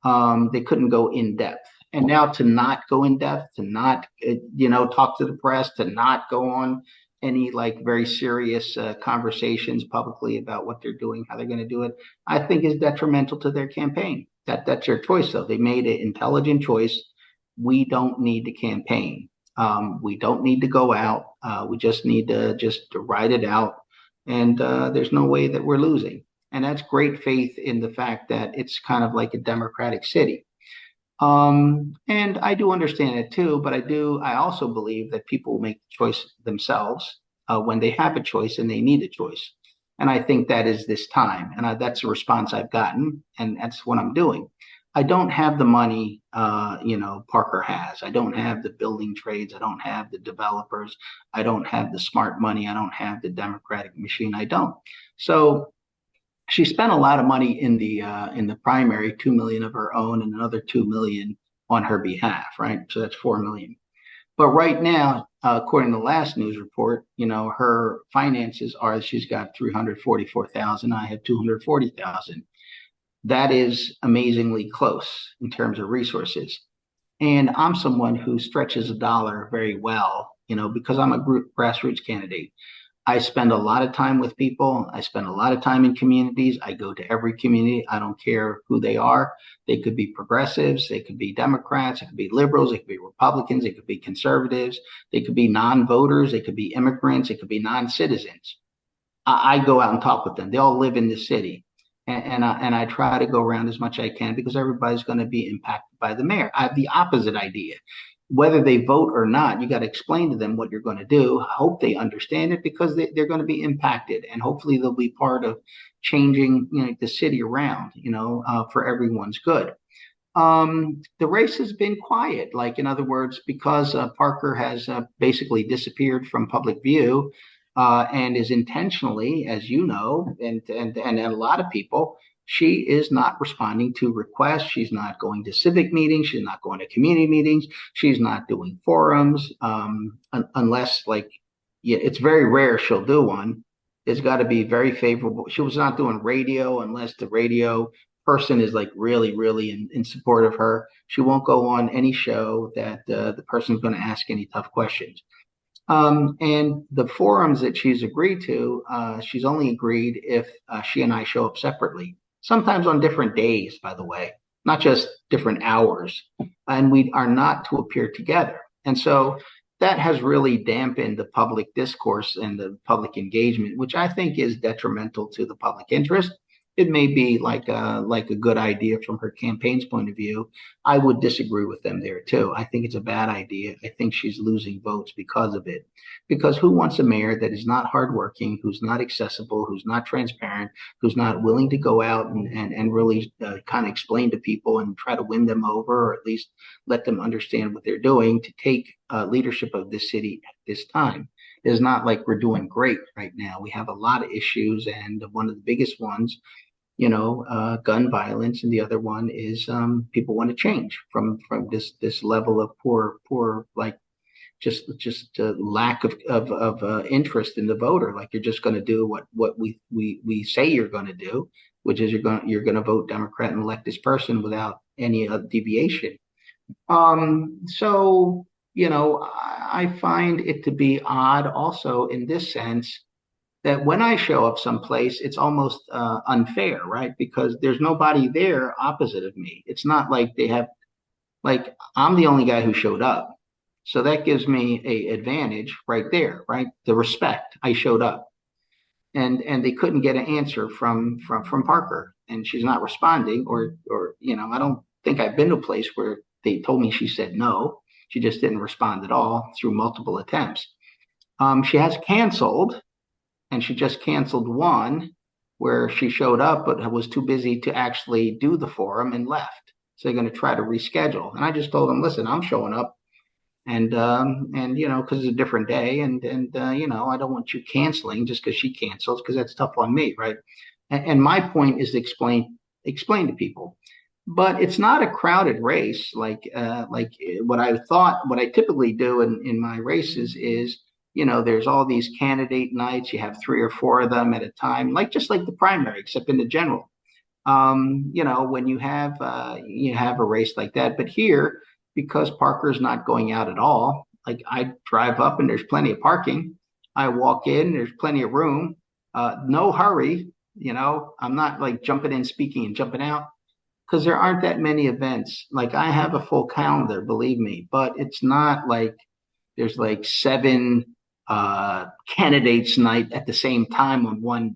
They couldn't go in depth. And now to not go in depth, to not, talk to the press, to not go on any like very serious conversations publicly about what they're doing, how they're going to do it, I think is detrimental to their campaign. That's their choice, though. They made an intelligent choice. We don't need to campaign. We don't need to go out. We just need to ride it out. And there's no way that we're losing. And that's great faith in the fact that it's kind of like a democratic city. And I do understand it too, but I also believe that people will make the choice themselves. when they have a choice and they need a choice. And I think that is this time. And that's the response I've gotten. And that's what I'm doing. I don't have the money, Parker has. I don't have the building trades. I don't have the developers. I don't have the smart money. I don't have the Democratic machine. I don't. So she spent a lot of money in the primary, 2 million of her own, and another 2 million on her behalf, right? So that's 4 million. But right now, according to the last news report, her finances are she's got 344,000. I have 240,000. That is amazingly close in terms of resources. And I'm someone who stretches a dollar very well, because I'm a grassroots candidate. I spend a lot of time with people. I spend a lot of time in communities. I go to every community. I don't care who they are. They could be progressives. They could be Democrats. It could be liberals. It could be Republicans. It could be conservatives. They could be non-voters. They could be immigrants. It could be non-citizens. I go out and talk with them. They all live in the city. And I try to go around as much as I can because everybody's going to be impacted by the mayor. I have the opposite idea. Whether they vote or not, you got to explain to them what you're going to do. I hope they understand it because they're going to be impacted, and hopefully they'll be part of changing, the city around, for everyone's good. The race has been quiet. Like, in other words, because Parker has basically disappeared from public view and is intentionally, as you know, and a lot of people, she is not responding to requests. She's not going to civic meetings. She's not going to community meetings. She's not doing forums unless, like, yeah, it's very rare she'll do one. It's got to be very favorable. She was not doing radio unless the radio person is like really, really in support of her. She won't go on any show that the person's going to ask any tough questions. And the forums that she's agreed to, she's only agreed if she and I show up separately, sometimes on different days, by the way, not just different hours. And we are not to appear together. And so that has really dampened the public discourse and the public engagement, which I think is detrimental to the public interest. It may be like a good idea from her campaign's point of view. I would disagree with them there too. I think it's a bad idea. I think she's losing votes because of it. Because who wants a mayor that is not hardworking, who's not accessible, who's not transparent, who's not willing to go out and really kind of explain to people and try to win them over, or at least let them understand what they're doing to take leadership of this city at this time? It's not like we're doing great right now. We have a lot of issues, and one of the biggest ones, gun violence, and the other one is people want to change from this level of poor, like just lack of interest in the voter. Like, you're just going to do what we say you're going to do, which is you're going to vote Democrat and elect this person without any deviation. So, I find it to be odd also in this sense that when I show up someplace, it's almost unfair, right? Because there's nobody there opposite of me. It's not like they have, like, I'm the only guy who showed up. So that gives me a advantage right there, right? The respect. I showed up. And they couldn't get an answer from Parker, and she's not responding, or I don't think I've been to a place where they told me she said no. She just didn't respond at all through multiple attempts. She has canceled, and she just canceled one where she showed up but was too busy to actually do the forum and left. So they're going to try to reschedule. And I just told them, listen, I'm showing up, and because it's a different day, and I don't want you canceling just because she cancels, because that's tough on me, right? And my point is to explain to people. But it's not a crowded race like what I typically do in my races is, there's all these candidate nights. You have three or four of them at a time, like just like the primary, except in the general. When you have a race like that. But here, because Parker's not going out at all, like, I drive up and there's plenty of parking. I walk in, there's plenty of room. No hurry. I'm not like jumping in, speaking, and jumping out, because there aren't that many events. Like, I have a full calendar, believe me, but it's not like there's like seven candidates night at the same time on one.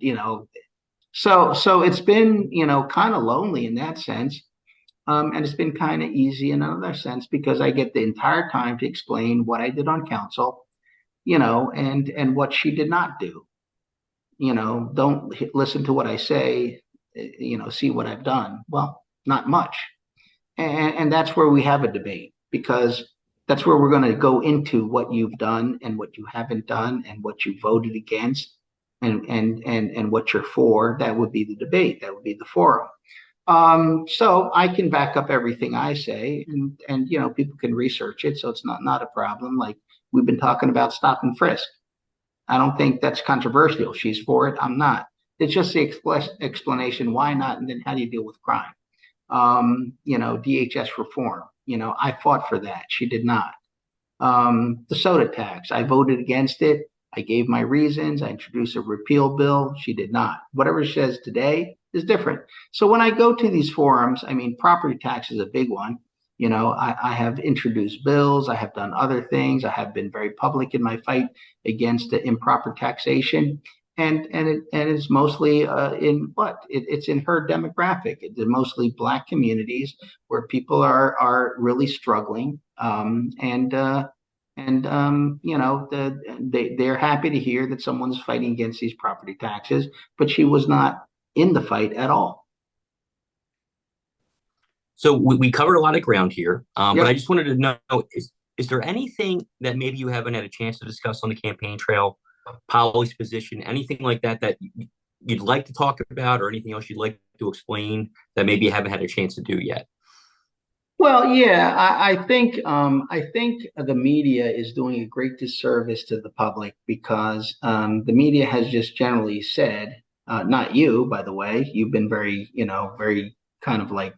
So it's been, kind of lonely in that sense. And it's been kind of easy in another sense because I get the entire time to explain what I did on council, and what she did not do. Don't listen to what I say, see what I've done. Well, not much. And that's where we have a debate, because that's where we're going to go into what you've done and what you haven't done and what you voted against and what you're for. That would be the debate. That would be the forum. So I can back up everything I say, and people can research it, so it's not a problem. Like, we've been talking about stop and frisk. I don't think that's controversial. She's for it. I'm not. It's just the explanation why not, and then how do you deal with crime? DHS reform. I fought for that. She did not. The soda tax, I voted against it. I gave my reasons. I introduced a repeal bill. She did not. Whatever she says today is different. So when I go to these forums, I mean, property tax is a big one. I have introduced bills. I have done other things. I have been very public in my fight against the improper taxation. And it's mostly in it's in her demographic. It's mostly Black communities where people are really struggling, they're happy to hear that someone's fighting against these property taxes, but she was not in the fight at all. So we covered a lot of ground here, but I Yep. just wanted to know, is there anything that maybe you haven't had a chance to discuss on the campaign trail, Polly's position, anything like that that you'd like to talk about, or anything else you'd like to explain that maybe you haven't had a chance to do yet? Well, yeah, I think the media is doing a great disservice to the public, because the media has just generally said, not you, by the way, you've been very kind of like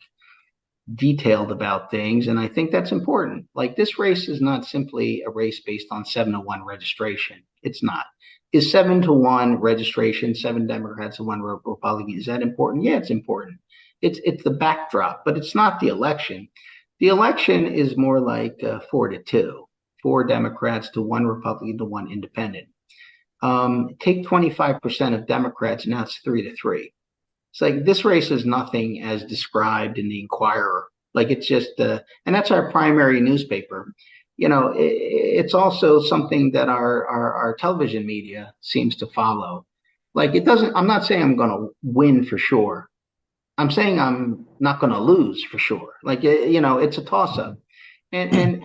detailed about things, and I think that's important. Like, this race is not simply a race based on 7-to-1 registration. It's not. Is 7-to-1 registration, seven Democrats and one Republican, is that important? Yeah, it's important. It's the backdrop, but it's not the election. The election is more like 4-to-2, four Democrats to one Republican to one independent. Take 25% of Democrats, now it's 3-to-3. It's like this race is nothing as described in the Inquirer. Like, it's just, and that's our primary newspaper. It's also something that our television media seems to follow. Like, it doesn't. I'm not saying I'm going to win for sure. I'm saying I'm not going to lose for sure. Like, it's a toss up. And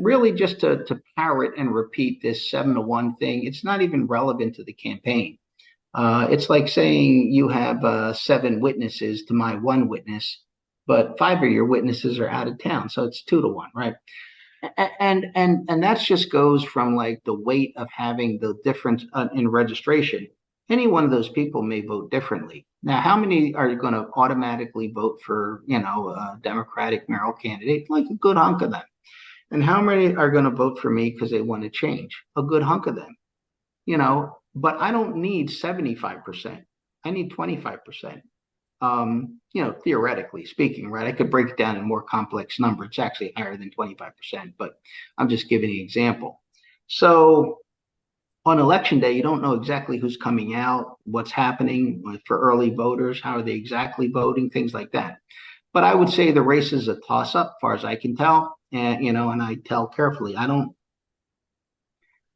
really, just to parrot and repeat this 7-to-1 thing, it's not even relevant to the campaign. It's like saying you have seven witnesses to my one witness, but five of your witnesses are out of town, so it's 2-to-1, right? And that just goes from like the weight of having the difference in registration. Any one of those people may vote differently. Now, how many are going to automatically vote for a Democratic mayoral candidate? Like, a good hunk of them. And how many are going to vote for me because they want to change? A good hunk of them. But I don't need 75%. I need 25%. Theoretically speaking, right? I could break it down in a more complex number. It's actually higher than 25%, but I'm just giving an example. So on election day, you don't know exactly who's coming out, what's happening for early voters, how are they exactly voting, things like that. But I would say the race is a toss up, as far as I can tell. And I tell carefully.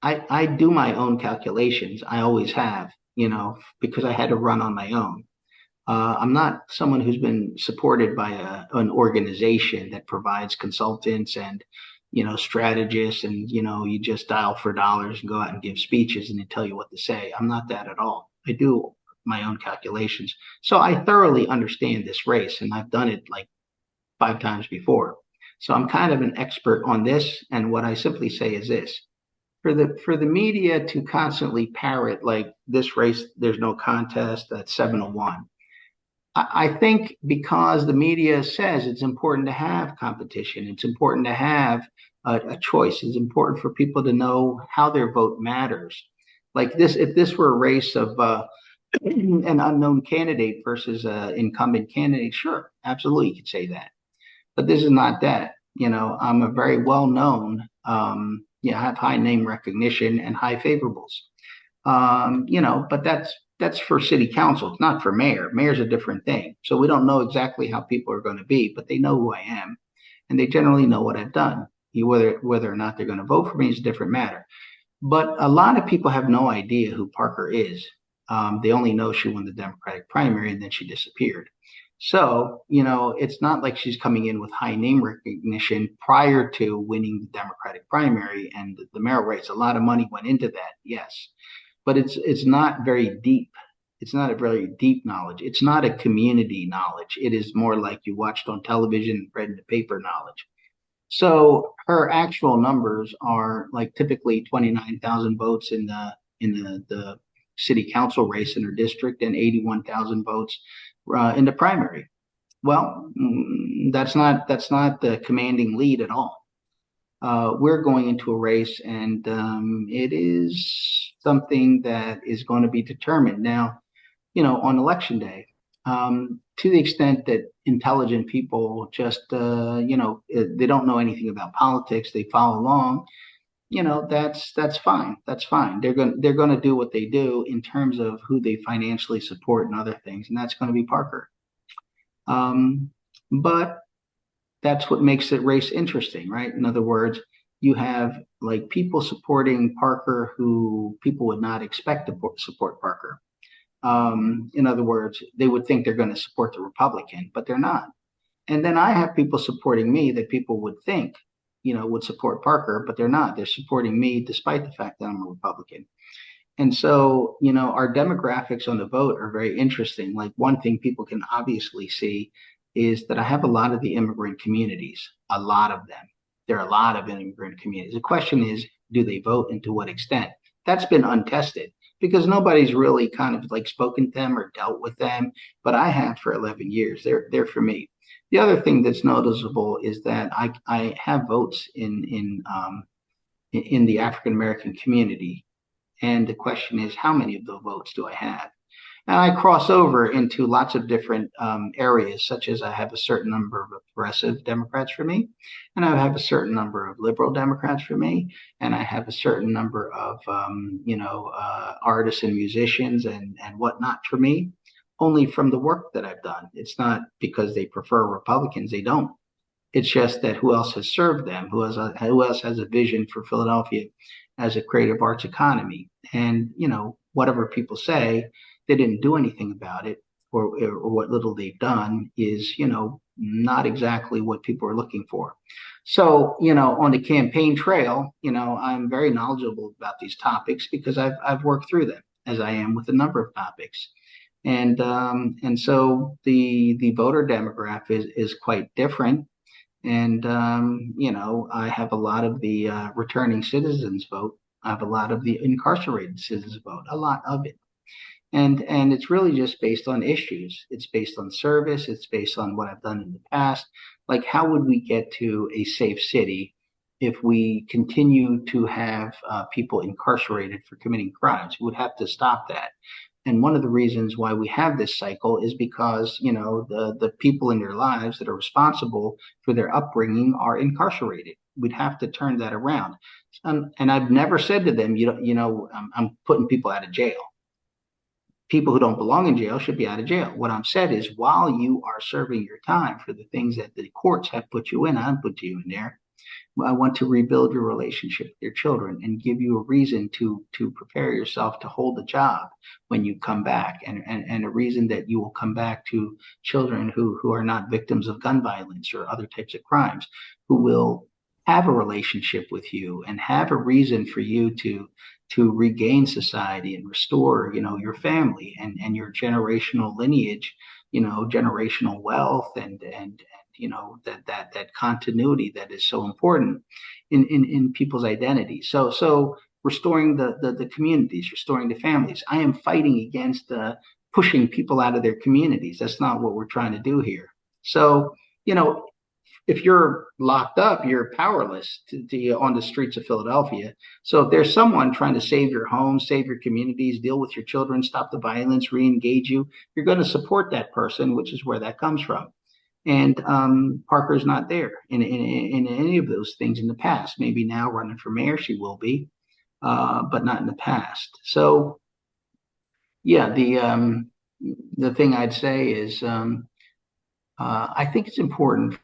I do my own calculations. I always have, because I had to run on my own. I'm not someone who's been supported by an organization that provides consultants and, strategists, and, you just dial for dollars and go out and give speeches and they tell you what to say. I'm not that at all. I do my own calculations. So I thoroughly understand this race, and I've done it like 5 times before. So I'm kind of an expert on this. And what I simply say is this: for the media to constantly parrot like this race, there's no contest, that's 7-to-1. I think because the media says it's important to have competition, it's important to have a choice, it's important for people to know how their vote matters. Like this, if this were a race of an unknown candidate versus an incumbent candidate, sure, absolutely, you could say that. But this is not that. I'm a very well known, I have high name recognition and high favorables. But that's for city council. It's not for mayor. Mayor's a different thing. So we don't know exactly how people are going to be, but they know who I am, and they generally know what I've done. Whether or not they're going to vote for me is a different matter. But a lot of people have no idea who Parker is. They only know she won the Democratic primary and then she disappeared. So, it's not like she's coming in with high name recognition prior to winning the Democratic primary and the mayoral race. A lot of money went into that, yes, but it's not very deep. It's not a very deep knowledge. It's not a community knowledge. It is more like you watched on television, read in the paper knowledge. So her actual numbers are like typically 29,000 votes in the city council race in her district and 81,000 votes in the primary. Well, that's not the commanding lead at all. We're going into a race, and it is something that is going to be determined now. On election day, to the extent that intelligent people just, they don't know anything about politics, they follow along. That's fine. That's fine. They're going to do what they do in terms of who they financially support and other things, and that's going to be Parker. But that's what makes it race interesting, right? In other words, you have like people supporting Parker who people would not expect to support Parker. In other words, they would think they're going to support the Republican, but they're not. And then I have people supporting me that people would think, would support Parker, but they're not. They're supporting me despite the fact that I'm a Republican. And so, our demographics on the vote are very interesting. Like one thing people can obviously see is that I have a lot of the immigrant communities, a lot of them. There are a lot of immigrant communities. The question is, do they vote and to what extent? That's been untested because nobody's really kind of like spoken to them or dealt with them, but I have for 11 years. They're for me. The other thing that's noticeable is that I have votes in the African American community, and the question is, how many of those votes do I have? And I cross over into lots of different areas, such as I have a certain number of progressive Democrats for me, and I have a certain number of liberal Democrats for me, and I have a certain number of, artists and musicians and whatnot for me, only from the work that I've done. It's not because they prefer Republicans, they don't. It's just that who else has served them? Who else has a vision for Philadelphia as a creative arts economy? And whatever people say, they didn't do anything about it, or what little they've done is not exactly what people are looking for. So on the campaign trail, I'm very knowledgeable about these topics because I've worked through them as I am with a number of topics. And so the voter demographic is quite different, and I have a lot of the returning citizens vote. I have a lot of the incarcerated citizens vote, a lot of it. And it's really just based on issues. It's based on service. It's based on what I've done in the past. Like, how would we get to a safe city if we continue to have people incarcerated for committing crimes? We would have to stop that. And one of the reasons why we have this cycle is because, the people in their lives that are responsible for their upbringing are incarcerated. We'd have to turn that around. And I've never said to them, I'm putting people out of jail. People who don't belong in jail should be out of jail. What I'm said is, while you are serving your time for the things that the courts have put you in, I put you in there. I want to rebuild your relationship with your children and give you a reason to prepare yourself to hold a job when you come back, and a reason that you will come back to children who are not victims of gun violence or other types of crimes, who will have a relationship with you and have a reason for you to regain society and restore, your family and your generational lineage, generational wealth, and that continuity that is so important in people's identity. So restoring the communities, restoring the families. I am fighting against pushing people out of their communities. That's not what we're trying to do here. So, if you're locked up, you're powerless on the streets of Philadelphia. So if there's someone trying to save your home, save your communities, deal with your children, stop the violence, re-engage you, you're going to support that person, which is where that comes from. And Parker's not there in any of those things in the past. Maybe now running for mayor, she will be, but not in the past. So yeah, the thing I'd say is I think it's important